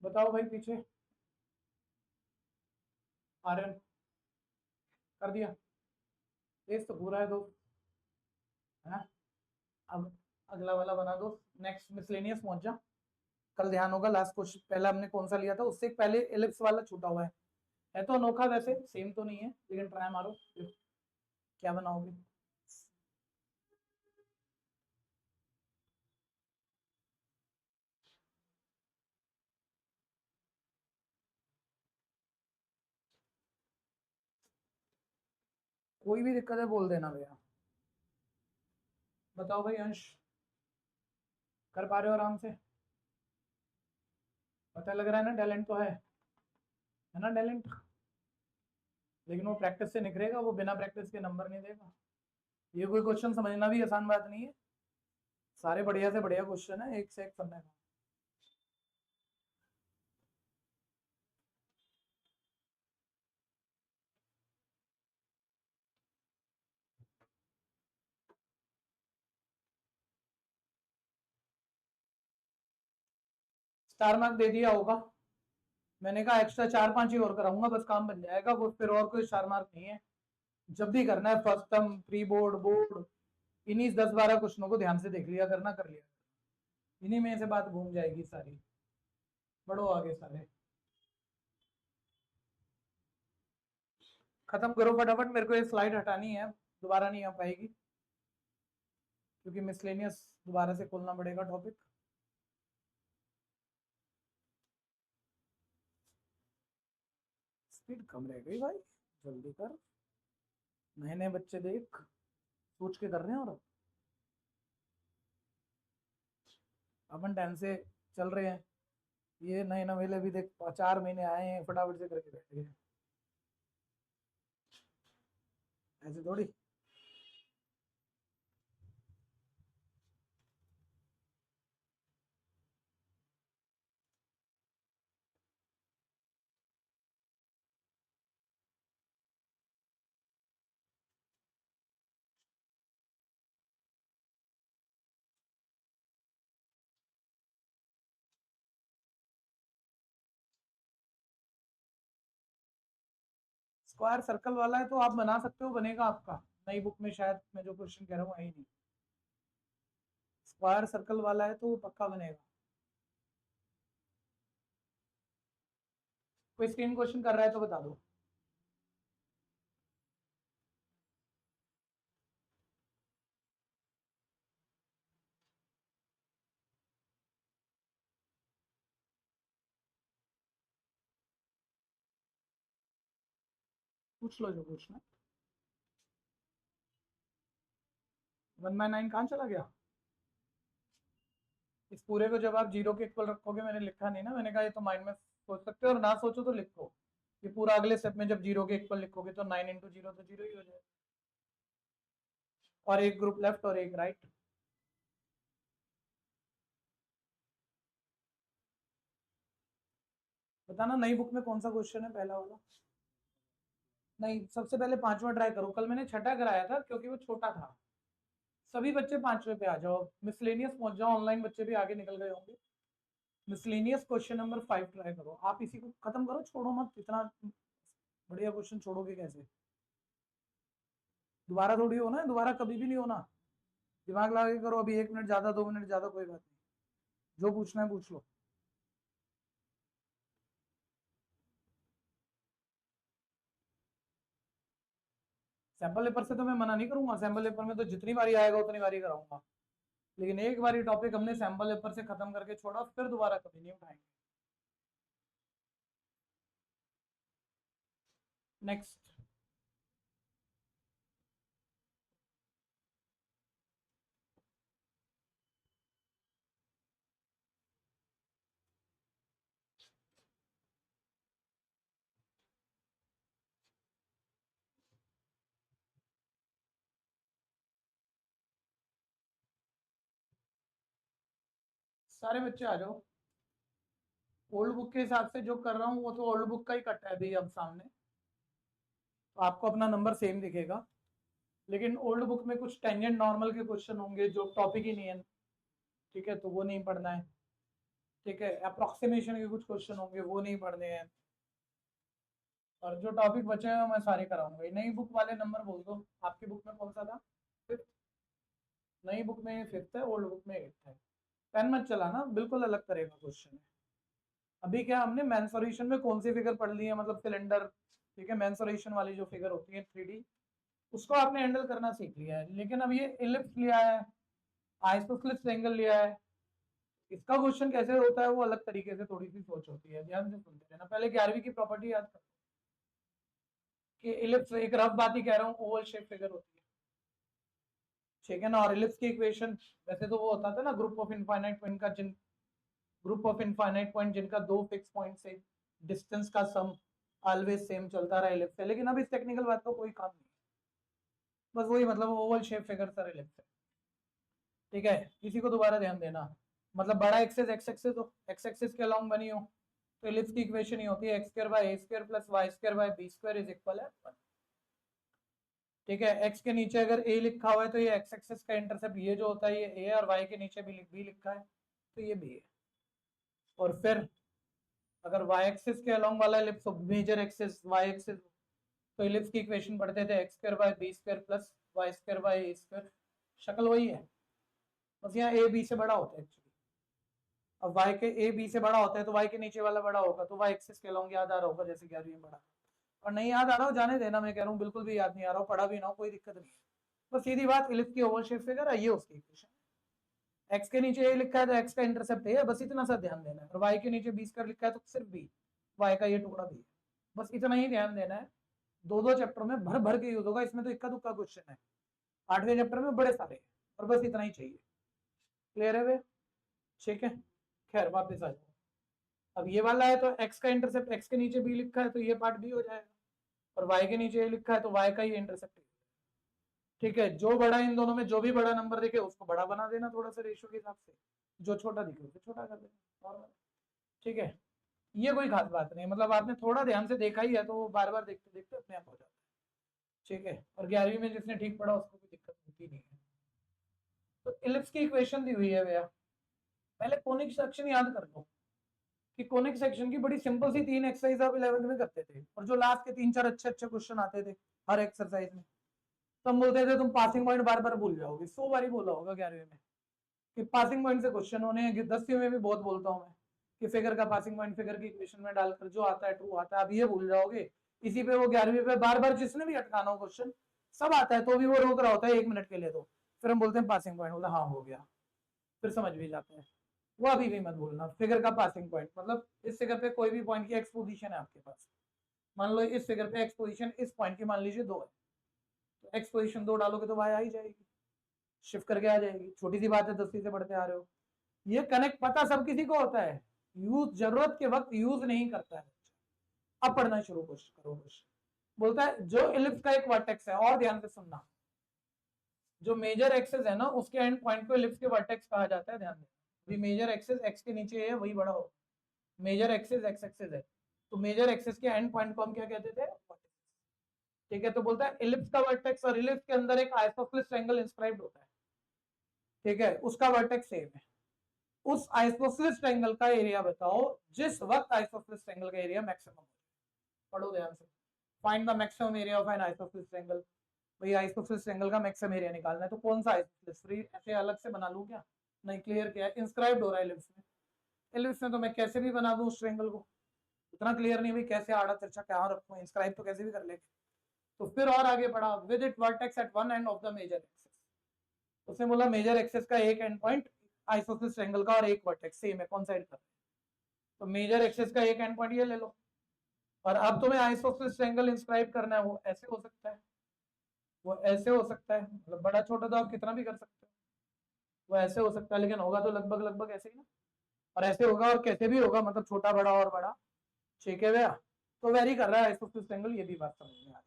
Speaker 1: बताओ भाई पीछे, आर्यन कर दिया, पेज तो पूरा है दो, है ना। अब अगला वाला बना दो, नेक्स्ट मिसलेनियस पहुंच जा। कल ध्यान होगा लास्ट क्वेश्चन पहला हमने कौन सा लिया था, उससे पहले एलिप्स वाला छूटा हुआ है तो अनोखा, वैसे सेम तो नहीं है लेकिन ट्राई मारो क्या बनाओगे। कोई भी दिक्कत है बोल देना भैया। बताओ भाई अंश, कर पा रहे हो आराम से, पता लग रहा है ना, टैलेंट तो है ना टैलेंट, लेकिन वो प्रैक्टिस से निकलेगा, वो बिना प्रैक्टिस के नंबर नहीं देगा। ये कोई क्वेश्चन समझना भी आसान बात नहीं है, सारे बढ़िया से बढ़िया क्वेश्चन है, एक से एक करने का। स्टार मार्क दे दिया होगा, मैंने कहा एक्स्ट्रा 4-5 ही और कराऊंगा, बस काम बन जाएगा वो, फिर और कोई स्टार मार्क नहीं है। जब भी करना है first term pre board board, इन्हीं 10-12 क्वेश्चनों को ध्यान से देख लिया करना, कर लिया, इन्हीं में से बात घूम जाएगी सारी। बढ़ो आगे सारे, खत्म करो फटाफट, मेरे को ये स्लाइड हटानी है, दोबारा नहीं आ पाएगी, क्योंकि मिसलेनियस दोबारा से खोलना पड़ेगा टॉपिक। स्पीड कम रह गई भाई, जल्दी कर, नए नए बच्चे देख, सोच के कर रहे हैं, और अपन टाइम से चल रहे हैं, ये नए नवेले भी देख 4 महीने आए हैं, फटाफट से करके बैठ गए, ऐसे थोड़ी। स्क्वायर सर्कल वाला है तो आप बना सकते हो, बनेगा आपका, नई बुक में शायद मैं जो क्वेश्चन कह रहा हूँ आई नहीं, स्क्वायर सर्कल वाला है तो वो पक्का बनेगा। कोई स्क्रीन क्वेश्चन कर रहा है तो बता दो। पूछ लो जो पूछना। 1/9 कहाँ चला गया? इस पूरे को जब आप जीरो के इक्वल रखोगे, मैंने लिखा नहीं ना, मैंने कहा ये तो माइंड में सोच सकते हो और ना सोचो तो लिखो। ये पूरा अगले स्टेप में जब जीरो के इक्वल लिखोगे तो 9 इंटू जीरो तो जीरो ही हो जाएगा। और एक ग्रुप लेफ्ट और एक राइट। बताना नई बुक में कौन सा क्वेश्चन है पहला वाला? नहीं, सबसे पहले पांचवा ट्राई करो। कल मैंने छठा कराया था क्योंकि वो छोटा था। सभी बच्चे पांचवे पे आ जाओ, मिसलेनियस पहुंच जाओ, ऑनलाइन बच्चे भी आगे निकल गए होंगे। मिसलेनियस क्वेश्चन नंबर 5 ट्राई करो। आप इसी को खत्म करो, छोड़ो मत। इतना बढ़िया क्वेश्चन छोड़ोगे कैसे? दोबारा थोड़ी होना है, दोबारा कभी भी नहीं होना। दिमाग लगा के करो। अभी 1 मिनट ज्यादा, 2 मिनट ज्यादा, कोई बात नहीं। जो पूछना है पूछ लो। सैंपल पेपर से तो मैं मना नहीं करूंगा। सैंपल पेपर में तो जितनी बारी आएगा उतनी बारी कराऊंगा। लेकिन एक बारी टॉपिक हमने सैंपल पेपर से खत्म करके छोड़ा, फिर दोबारा कभी नहीं उठाएंगे। नेक्स्ट। सारे बच्चे आ जाओ। ओल्ड बुक के हिसाब से जो कर रहा हूँ वो तो ओल्ड बुक का ही कट है अभी अब सामने, तो आपको अपना नंबर सेम दिखेगा। लेकिन ओल्ड बुक में कुछ टेंजेंट नॉर्मल के क्वेश्चन होंगे जो टॉपिक ही नहीं है, ठीक है, तो वो नहीं पढ़ना है। ठीक है, अप्रोक्सीमेशन के कुछ क्वेश्चन होंगे, वो नहीं पढ़ने हैं। और जो टॉपिक बचे हैं मैं सारे कराऊंगा। नई बुक वाले नंबर बोल दो, आपकी बुक में कौन सा था? फिफ्थ। नई बुक में फिफ्थ है, ओल्ड बुक में एट्थ है। पेन मत चलाना, बिल्कुल अलग तरह का क्वेश्चन है। अभी क्या हमने मेंसुरेशन में कौन सी फिगर पढ़ ली है, मतलब सिलेंडर, ठीक है, मेंसुरेशन वाली जो फिगर होती है 3D, उसको आपने हैंडल करना सीख लिया है। लेकिन अब ये इलिप्स लिया है, आइसोसेलेस एंगल लिया है, इसका क्वेश्चन कैसे होता है वो अलग तरीके से थोड़ी सी सोच होती है। ध्यान से सुनते रहना। पहले 11वीं की प्रॉपर्टी याद कर कि इलिप्स, एक रफ बात ही कह रहा हूँ, ओवल शेप फिगर होती है, ठीक है ना। और इलिप्स की इक्वेशन वैसे तो वो होता था ना, ग्रुप ऑफ इनफाइनाइट पॉइंट का, जिन ग्रुप ऑफ इनफाइनाइट पॉइंट जिनका दो फिक्स पॉइंट से डिस्टेंस का सम ऑलवेज सेम चलता रहा इलिप्स है। लेकिन अब इस टेक्निकल बात का कोई काम नहीं, बस वही मतलब Oval shape figure sir ellipse है, ठीक है। इसी को दोबारा ध्यान देना। मतलब बड़ा एक्सेस एक्स एक्सेस हो, एक्स एक्सेस के अलोंग बनी हो, तो इलिप्स की इक्वेशन ही होती है x square by A square plus y square by b square is equal है 1। ठीक है, एक्स के नीचे अगर ए लिखा हुआ है तो ये एक्स एक्सेस का इंटरसेप्ट ये जो होता है ये ए, और वाई के नीचे भी बी लिखा है तो ये बी है। और फिर अगर वाई एक्सिस के अलोंग वाला ellipse major axis y axis, तो इलिप्स की इक्वेशन पढ़ते थे x square by b square plus y square by A square. शक्ल वही है, बस यहाँ ए बी से बड़ा होता है एक्चुअली। अब वाई के ए बी से बड़ा होता है तो वाई के नीचे वाला बड़ा होगा, तो वाई एक्सिस के अलोंग याद आ रहा होगा जैसे 11वीं में पढ़ा। और नहीं याद आ रहा हो जाने देना, मैं कह रहा हूँ बिल्कुल भी याद नहीं आ रहा हो, पढ़ा भी ना हो, कोई दिक्कत नहीं है। बस सीधी बात, इलिप्स की ओवल शेप फिगर है, ये उसकी इक्वेशन। एक्स के नीचे ए लिखा है तो एक्स का इंटरसेप्ट है, बस इतना सा ध्यान देना है। और वाई के नीचे बी स्क्वायर लिखा है तो सिर्फ बी, वाई का ये टुकड़ा भी है, बस इतना ही ध्यान देना है। दो दो चैप्टर में भर भर के यूज होगा, इसमें तो इक्का दुक्का क्वेश्चन है, 8वें चैप्टर में बड़े सारे, और बस इतना ही चाहिए। क्लियर है वे? ठीक है, खैर वापस आ जाओ। अब ये वाला है तो एक्स का इंटरसेप्ट एक्स के नीचे बी लिखा है तो ये पार्ट बी हो जाएगा, और वाई के नीचे ए लिखा है तो वाई का ही इंटरसेप्ट। ठीक है, जो बड़ा इन दोनों में जो भी बड़ा नंबर दिखे उसको बड़ा बना देना थोड़ा सा रेशियो के हिसाब से, जो छोटा दिखे उसे छोटा कर देना नॉर्मल। ठीक है, ये कोई खास बात नहीं, मतलब आपने थोड़ा ध्यान से देखा ही है तो वो बार बार देखते देखते अपने आप हो जाता है। ठीक है, और 11वीं में जिसने ठीक पढ़ा उसको कोई दिक्कत होती नहीं है। तो इलिप्स की इक्वेशन दी हुई है भैया, पहले कोनिक सेक्शन याद कर लो कि कोनिक सेक्शन की बड़ी सिंपल सी 3 एक्सरसाइज आप 11th में करते थे, और जो लास्ट के 3-4 अच्छे अच्छे क्वेश्चन आते थे हर एक्सरसाइज में, तो हम बोलते थे तुम पासिंग पॉइंट बार बार भूल जाओगे। 100 बार ही बोला होगा 11वीं में कि पासिंग पॉइंट से क्वेश्चन होने हैं। 10वीं में भी बहुत बोलता हूँ मैं कि फिगर का पासिंग पॉइंट फिगर की इक्वेशन में डालकर जो आता है ट्रू आता है। अब ये भूल जाओगे, इसी पे वो 11वीं पे बार बार जिसने भी अटकाना हो क्वेश्चन सब आता है, तो भी वो रोक रहा होता है 1 मिनट के लिए, तो फिर हम बोलते हैं पासिंग पॉइंट, बोला हाँ हो गया, फिर समझ भी जाते हैं। वो अभी भी मत भूलना, फिगर का पासिंग पॉइंट मतलब इस फिगर पे कोई भी पॉइंट की एक्स पोजीशन है आपके पास। मान लो इस फिगर पे एक्स पोजीशन इस पॉइंट की मान लीजिए 2 है, तो एक्स पोजीशन 2 डालोगे तो वाई आ ही जाएगी। शिफ्ट करके आ जाएगी, छोटी सी बात है, 10वीं से पढ़ते आ रहे हो। ये कनेक्ट पता सब किसी को होता है, यूज जरूरत के वक्त यूज नहीं करता है। अब पढ़ना शुरू करो। बोलता है जो इलिप्स का एक वर्टेक्स है, और ध्यान से सुनना, जो मेजर एक्सेस है ना उसके एंड पॉइंट को इलिप्स के वर्टेक्स कहा जाता है। ध्यान देना, मेजर एक्सेस एक्स के नीचे है वही बड़ा हो, मेजर एक्सेस एक्स एक्सेस है, तो मेजर एक्सेस के एंड पॉइंट को हम क्या कहते थे, ठीक है। तो बोलता है इलिप्स का वर्टेक्स और इलिप्स के अंदर एक आइसोसेलेस ट्रायंगल इंस्क्राइब्ड होता है, ठीक है, उसका वर्टेक्स सेम है। उस आइसोसेलेस ट्रायंगल का एरिया बताओ जिस वक्त आइसोसेलेस ट्रायंगल का एरिया मैक्सिमम। पढ़ो ध्यान से, find the maximum area of N isosceles triangle. भाई आइसोसेलेस ट्रायंगल का मैक्सिमम एरिया निकालना है, तो कौन सा आइसोसेलेस, फ्री ऐसे अलग से बना लूं क्या, नहीं, क्लियर क्या है, इंस्क्राइब्ड हो रहा है इलिप्स में। इलिप्स में तो मैं कैसे भी बना दूं उस ट्रायंगल को, इतना क्लियर नहीं भाई कैसे आड़ा तिरछा क्या रखूं, इंस्क्राइब तो कैसे भी कर लेंगे। तो फिर और आगे बढ़ा, with it vertex at one end of the major axis. उसने बोला मेजर एक्सिस का एक एंड पॉइंट आइसोसेलेस ट्रायंगल का और एक वर्टेक्स सेम है, कौन साइड का, तो मेजर एक्सिस का एक एंड पॉइंट ये ले लो। और अब तुम्हें आइसोसेलेस ट्रायंगल इंस्क्राइब करना है, वो ऐसे हो सकता है, वो ऐसे हो सकता है, मतलब बड़ा छोटा तो आप कितना भी कर सकते हो, वो ऐसे हो सकता है, लेकिन होगा तो लगभग लगभग ऐसे ही ना, और ऐसे होगा और कैसे भी होगा, मतलब छोटा बड़ा और बड़ा, ठीक है भैया। तो वेरी कर रहा है आइसोसेलेस ट्रायंगल, ये भी बात समझ में आ रही है,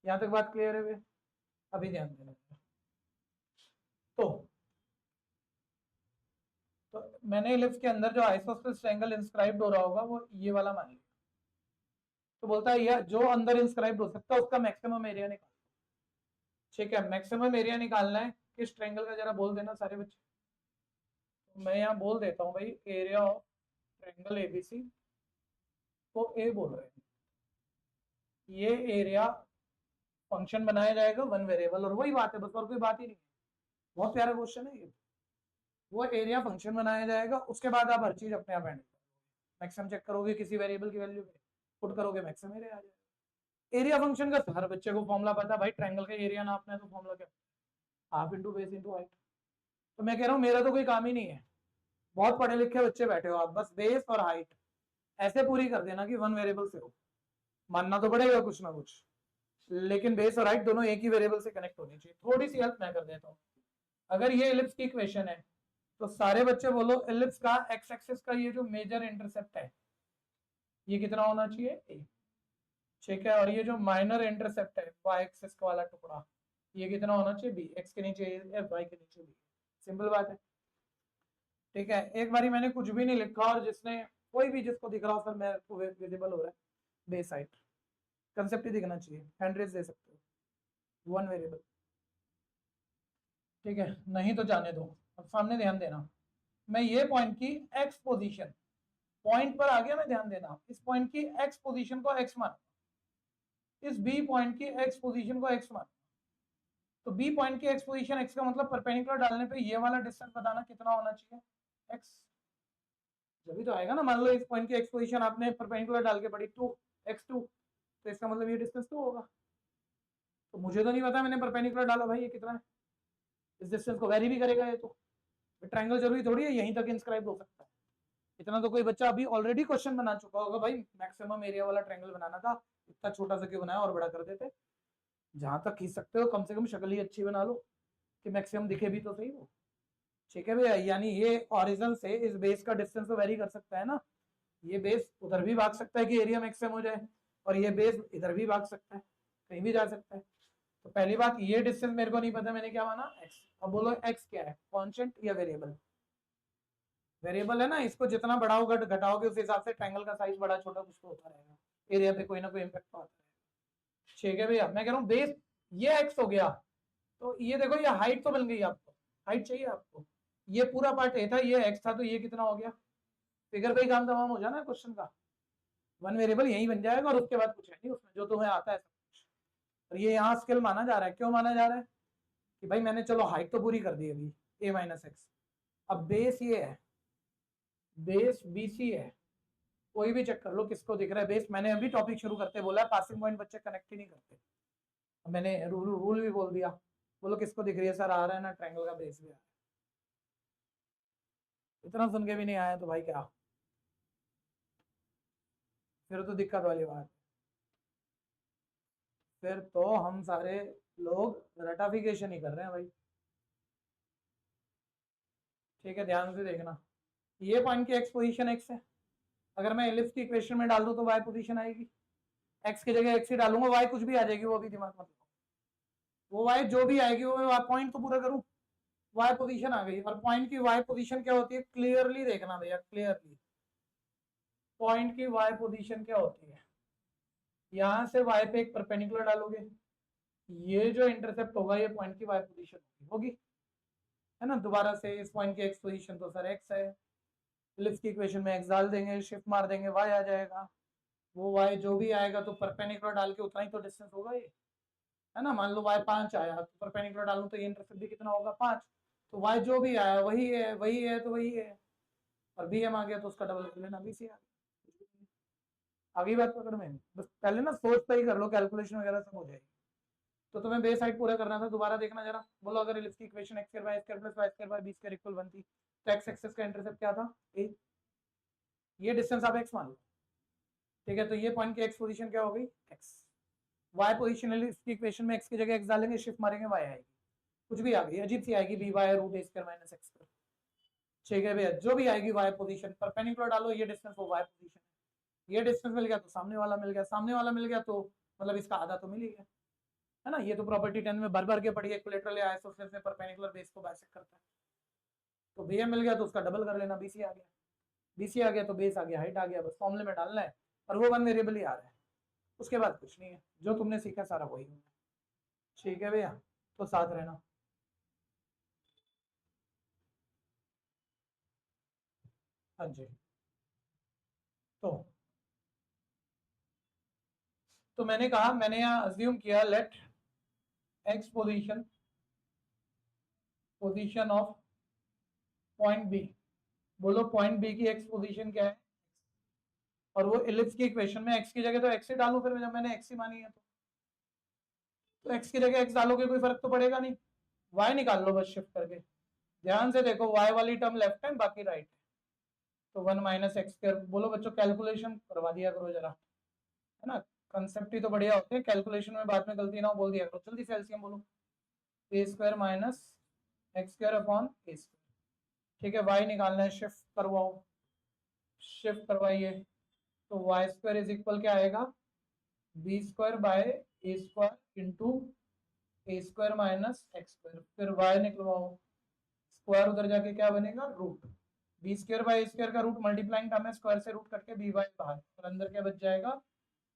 Speaker 1: यहाँ तक बात क्लियर है भैया, अभी ध्यान देना। तो मैंने इलिप्स के अंदर जो आइसोसेलेस ट्रायंगल इंस्क्राइब्ड हो रहा होगा वो ये वाला मान लिया। तो बोलता है ये जो अंदर इंस्क्राइब्ड हो सकता है उसका मैक्सिमम एरिया निकाल, ठीक है, मैक्सिमम एरिया निकालना है किस ट्रायंगल का, जरा बोल देना सारे बच्चे। तो मैं यहाँ बोल देता हूँ भाई, एरिया ऑफ ट्रायंगल एबीसी को ए बोल रहे हैं, ये एरिया फंक्शन बनाया जाएगा वन वेरिएबल, और वही बात है बस, और कोई बात ही नहीं है, बहुत प्यारा क्वेश्चन है ये। वो एरिया फंक्शन बनाया जाएगा, उसके बाद आप हर चीज अपने आप हैंडल करोगे, मैक्सिमम चेक करोगे किसी वेरिएबल की वैल्यू पे, पुट करोगे मैक्सिमम एरिया आ जाएगा। एरिया फंक्शन का हर बच्चे को फॉर्मूला पता है भाई, ट्रायंगल का एरिया नापना है तो फॉर्मूला क्या, half into base into height. तो मैं कह रहा हूँ मेरा तो कोई काम ही नहीं है, बहुत पढ़े लिखे बच्चे बैठे हो आप, बस बेस और हाइट ऐसे पूरी कर देना कि वन वेरिएबल से हो, मानना तो पड़ेगा कुछ ना कुछ, लेकिन बेस और हाइट दोनों एक ही वेरिएबल से कनेक्ट होनी चाहिए। थोड़ी सी हेल्प मैं कर देता हूँ, अगर ये इलिप्स की इक्वेशन है तो सारे बच्चे बोलो इलिप्स का एक्स एक्सिस का ये जो मेजर इंटरसेप्ट है ये कितना होना चाहिए, ए, ठीक है, और ये जो माइनर इंटरसेप्ट है वाई एक्सिस का वाला टुकड़ा ये कितना होना चाहिए, बी, एक्स के नीचे ए, वाई के नीचे बी, सिंपल बात है, ठीक है। एक बारी मैंने कुछ भी नहीं लिखा और जिसने कोई भी जिसको दिख रहा हो सर मेरे को विजिबल हो रहा है, बेस हाइट कंसेप्ट ही दिखना चाहिए, हैंड रेज दे सकते हो, वन वेरिएबल, ठीक है, नहीं तो जाने दो। अब सामने ध्यान देना, मैं ये पॉइंट की एक्स पोजीशन, पॉइंट पर आ गया मैं, ध्यान देना, इस पॉइंट की एक्स पोजीशन को एक्स मान, इस बी पॉइंट की एक्स पोजीशन को एक्स मान, तो बी पॉइंट की एक्स पोजीशन एक्स का मतलब परपेंडिकुलर डालने पे ये वाला डिस्टेंस बताना कितना होना चाहिए, एक्स, जब भी तो आएगा ना, मान लो इस पॉइंट की एक्स पोजीशन आपने परपेंडिकुलर डाल के पड़ी 2x2, तो इसका मतलब ये डिस्टेंस 2 होगा, तो मुझे तो नहीं पता, मैंने परपेंडिकुलर डाला भाई ये कितना है, इस डिस्टेंस को वेरी भी करेगा ये, तो ट्रायंगल जरूरी थोड़ी है यहीं तक इंस्क्राइब हो सकता है, इतना तो कोई बच्चा अभी ऑलरेडी क्वेश्चन बना चुका होगा, भाई मैक्सिमम एरिया वाला ट्रायंगल बनाना था, इतना छोटा सा क्यों बनाया, और बड़ा कर देते, जहां तक खींच सकते हो कम से कम शक्ल ही अच्छी बना लो कि मैक्सिमम दिखे भी तो सही वो, ठीक है भैया। यानी ये ऑरिजिन से इस बेस का डिस्टेंस तो वेरी कर सकता है ना, ये बेस उधर भी भाग सकता है कि एरिया मैक्सिमम हो जाए, और ये बेस इधर भी भाग सकता है, कहीं भी जा सकता है। तो पहली बात ये डिस्टेंस मेरे को नहीं पता, मैंने क्या माना एक्स, अब बोलो एक्स क्या है, कांस्टेंट या वेरिएबल, वेरिएबल है ना, इसको जितना बढ़ाओगे घटाओगे उस हिसाब से ट्रायंगल का साइज बड़ा छोटा कुछ तो होता रहेगा, एरिया पे कोई ना कोई इम्पैक्ट तो आता रहेगा, ठीक है भैया। मैं कह रहा हूँ बेस ये एक्स हो गया, तो ये देखो ये हाइट तो बन गई, आपको हाइट चाहिए आपको, ये पूरा पार्ट ए था, ये एक्स था, तो ये कितना हो गया, फिगर पे ही काम तमाम हो जाना है क्वेश्चन का, वन वेरिएबल यही बन जाएगा, और उसके बाद कुछ है नहीं उसमें, जो तुम्हें आता है सब कुछ। और ये यहाँ स्केल माना जा रहा है, क्यों माना जा रहा है कि भाई मैंने चलो हाइट तो पूरी कर दी अभी, a माइनस एक्स, अब बेस ये है, बेस BC है, कोई भी चेक कर लो किसको दिख रहा है बेस, मैंने अभी टॉपिक शुरू करते बोला है पासिंग पॉइंट बच्चे कनेक्ट ही नहीं करते, मैंने रूल भी बोल दिया, बोलो किसको दिख रही है, सर आ रहा है ना ट्रायंगल का बेस भी आ रहा है, इतना सुन के भी नहीं आया तो भाई क्या, फिर तो दिक्कत वाली बात, फिर तो हम सारे लोग रटाफिकेशन ही कर रहे हैं भाई, ठीक है, ध्यान से देखना, ये पॉइंट की एक्स पोजीशन एक्स है, अगर मैं एलिप्स की इक्वेशन में डाल दूं तो वाई पोजीशन आएगी, एक्स की जगह एक्स ही डालूंगा, वाई कुछ भी आ जाएगी, वो भी दिमाग मत, वो वाई जो भी आएगी वो मैं पॉइंट तो पूरा करूं, वाई पोजीशन आ गई। और पॉइंट की वाई पोजीशन क्या होती है, क्लियरली देखना भैया, क्लियरली पॉइंट की वाई पोजीशन क्या होती है, यहां से वाई पे एक परपेंडिकुलर डालोगे, ये जो इंटरसेप्ट होगा ये पॉइंट की वाई पोजीशन होगी, है ना। दोबारा से इस पॉइंट की एक्स पोजीशन तो सर एक्स है, लिफ्ट की इक्वेशन में एक्स डाल देंगे, शिफ्ट मार देंगे, वाई आ जाएगा, वो वाई जो भी आएगा तो परपेंडिकुलर डाल के उतना ही तो डिस्टेंस होगा ये, है ना। मान लो वाई 5 आया तो परपेंडिकुलर डालूं तो ये इंटरसेप्ट भी कितना होगा 5, तो वाई जो भी आया वही है, वही है तो वही है, और बी एम आ गया तो उसका डबल कर लेना, बी सी आ गया, आगे बात पकड़ में, बस पहले ना सोच पे ही कर लो, कैलकुलेशन वगैरह सब हो जाएगी। तो तुम्हें बेस साइड पूरा करना था, दोबारा देखना जरा, बोलो अगर लिफ्ट की equation x square y square plus y square by b square equal 1 थी, तो एक्स एक्सिस का इंटरसेप्ट क्या था, ए, ये डिस्टेंस आप एक्स मान लो, ठीक है। तो ये पॉइंट की एक्स पोजीशन क्या हो गई, एक्स, वाई पोजीशन इसकी इक्वेशन में एक्स की जगह एक्स डालेंगे, शिफ्ट मारेंगे, वाई आएगी, कुछ भी आ गई, अजीब सी आएगी, बी वाई रूट ए स्क्वायर माइनस एक्स स्क्वायर, ठीक है भैया, जो भी आएगी वाई पोजीशन परपेंडिकुलर डालो, ये डिस्टेंस वो वाई पोजीशन है, ये डिस्टेंस मिल गया तो सामने वाला मिल गया, सामने वाला मिल गया तो मतलब इसका आधा तो मिल ही गया, है ना। ये तो प्रॉपर्टी 10 में भर भर के पड़ी है, कोलेटरल या आइसोसेलेस में परपेंडिकुलर बेस को बाइसेक्ट करता है, तो बीएम मिल गया तो उसका डबल कर लेना, बीसी आ गया, बीसी आ गया तो बेस आ गया, हाइट आ गया, बस फॉर्मूले में डालना है, और वो वन वेरिएबल ही आ रहा है, उसके बाद कुछ नहीं है, जो तुमने सीखा सारा वही होगा, ठीक है भैया, तो साथ रहना। हाँ जी, तो मैंने कहा, मैंने यहाँ अज्यूम किया, let x position of point b, बोलो पॉइंट बी की एक्स पोजीशन क्या है, और वो इलिप्स की इक्वेशन में एक्स की जगह तो एक्स ही डालू, फिर जब मैंने एक्स ही मानी है तो एक्स की जगह एक्स डालोगे कोई फर्क तो पड़ेगा नहीं, वाई निकाल लो बस शिफ्ट करके, ध्यान से देखो, वाई वाली टर्म लेफ्ट है बाकी राइट है, तो 1 माइनस एक्स स्क्वायर, बोलो बच्चों कैलकुलेशन करवा दिया करो जरा, है ना, कंसेप्ट ही तो बढ़िया होते हैं, कैलकुलेशन में बाद में गलती ना हो बोल दिया करो, जल्दी से एलसीएम बोलो, A square minus x square upon A square, ठीक है, वाई निकालना है, शिफ्ट करवाओ, शिफ्ट करवाइए, तो वाई स्क्वायर इज इक्वल क्या आएगा, b square by A square into a square minus x square, फिर वाई निकलवाओ, स्क्वायर उधर जाके क्या बनेगा, root, b square by square का रूट मल्टीप्लाइंग टर्म है, स्क्वायर से रूट करके बी बाय बाहर, और अंदर क्या बच जाएगा,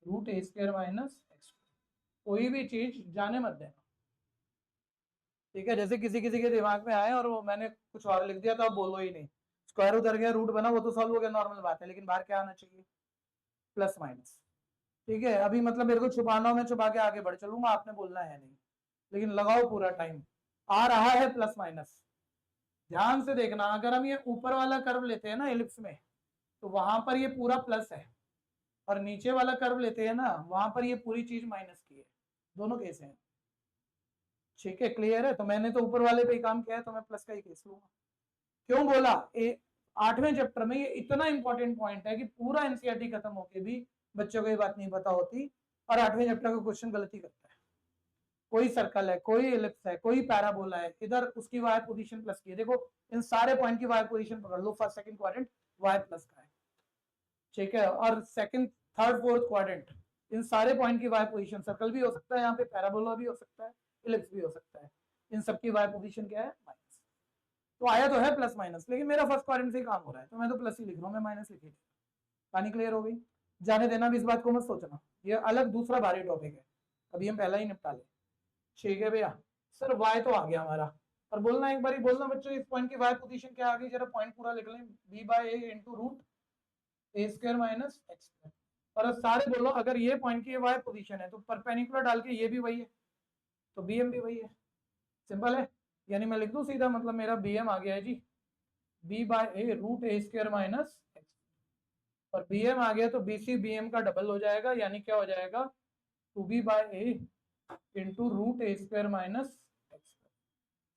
Speaker 1: रूट ए स्क्वायर माइनस एक्स, कोई भी चीज जाने मत देना, ठीक है। जैसे किसी किसी के दिमाग में आए और वो मैंने कुछ और लिख दिया तो आप बोलो ही नहीं, स्क्वायर उधर गया, रूट बना, वो तो सॉल्व हो गया, नॉर्मल बात है, लेकिन बाहर क्या आना चाहिए, प्लस माइनस, ठीक है। अभी मतलब मेरे को छुपाना हो, मैं छुपा के आगे बढ़ चलूंगा, आपने बोलना है नहीं, लेकिन लगाओ पूरा टाइम, आ रहा है प्लस माइनस, ध्यान से देखना, अगर हम ये ऊपर वाला कर्व लेते हैं ना एलिप्स में, तो वहां पर ये पूरा प्लस है, और नीचे वाला कर्व लेते हैं ना, वहां पर ये पूरी चीज माइनस की है, दोनों केस हैं, ठीक है, क्लियर है। तो मैंने तो ऊपर वाले पे ही काम किया है, तो मैं प्लस का ही केस लूंगा, क्यों बोला, 8वें चैप्टर में ये इतना इंपॉर्टेंट पॉइंट है कि पूरा एनसीईआरटी खत्म होके भी बच्चों को ये बात नहीं पता होती, और 8वें चैप्टर का क्वेश्चन गलती करता है, कोई सर्कल है, कोई एलिप्स है, कोई पैराबोला है, इधर उसकी वाई पोजीशन प्लस की है, देखो इन सारे पॉइंट की वाई पोजीशन पकड़ लो, first second quadrant Y plus का है, ठीक है, और सेकंड थर्ड फोर्थ क्वाड्रेंट, इन सारे पॉइंट की वाई पोजीशन, सर्कल भी हो सकता है यहाँ पे, पैराबोला भी हो सकता है, इलिप्स भी हो सकता है, इन सबकी वाई पोजीशन क्या है, माइनस, तो आया तो है प्लस माइनस, लेकिन मेरा फर्स्ट क्वाड्रेंट से काम हो रहा है तो मैं तो प्लस ही लिख रहा हूँ, मैं माइनस लिखी, कहानी क्लियर हो गई, जाने देना भी, इस बात को मत सोचना, ये अलग दूसरा भारी टॉपिक है, अभी हम पहला ही निपटा ले, ठीक है भैया। सर वाई तो आ गया हमारा, और बोलना एक बार ही बोलना बच्चों, इस पॉइंट की वाई पोजीशन क्या आ गई, जरा पॉइंट पूरा लिख लें, B by a into root A square minus x square, और सारे बोलो अगर ये पॉइंट की वाई पोजीशन है तो परपेंडिकुलर डाल के ये भी वही है, तो बी एम भी वही है, सिंपल है, यानी मैं लिख दूं सीधा, मतलब मेरा बी एम आ गया है जी, b by a root A square minus x, और बी एम आ गया तो बी सी बी एम का डबल हो जाएगा, यानी क्या हो जाएगा, two b by a into root A square minus x,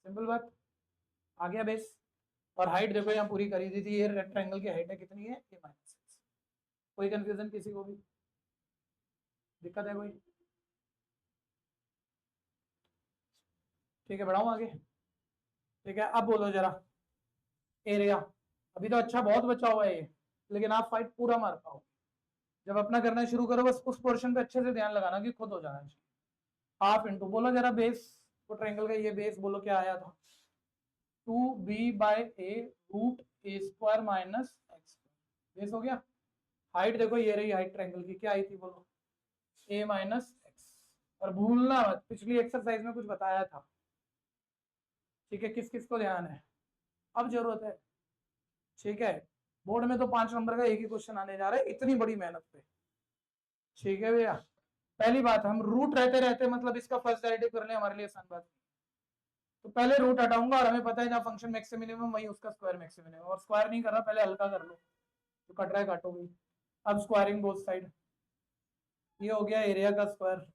Speaker 1: simple बात, आ गया बेस, और हाइट देखो यहाँ पूरी करी दी थी, ये रेक्टेंगल की हाइट है कितनी है, ये माइनस, कोई कंफ्यूजन किसी को भी, दिक्कत है कोई, ठीक है, बढ़ाऊं आगे, ठीक है, अब बोलो जरा, एरिया। अभी तो अच्छा बहुत बचा हुआ है ये, लेकिन आप फाइट पूरा मार पाओ। जब अपना करना शुरू करो बस उस पोर्शन पे अच्छे से ध्यान लगाना कि खुद हो जाना चाहिए। हाफ इंटू बोलो जरा बेस को, ट्रायंगल का ये बेस बोलो क्या आया था, 2b/a root a square minus x. Base हो गया। हाइट देखो ये रही हाइट ट्रायंगल की, क्या आई थी बोलो, a माइनस एक्स। और भूलना मत पिछली एक्सरसाइज में कुछ बताया था, ठीक है, किस किस को ध्यान है, अब जरूरत है, ठीक है। बोर्ड में तो 5 नंबर का एक ही क्वेश्चन आने जा रहा है इतनी बड़ी मेहनत पे, ठीक है भैया। पहली बात, हम रूट रहते रहते मतलब इसका फर्स्ट डेरिवेटिव करने हमारे लिए आसान बात, तो पहले रूट हटाऊंगा और हमें पता है जहाँ फंक्शन मैक्स मिनिमम वही उसका स्क्वायर मैक्स मिनिमम, और स्क्वायर नहीं कर रहा पहले हल्का कर लो, तो कट रहा है काटोगे। अब स्क्वायरिंग बोथ साइड, ये हो गया एरिया का स्क्वायर,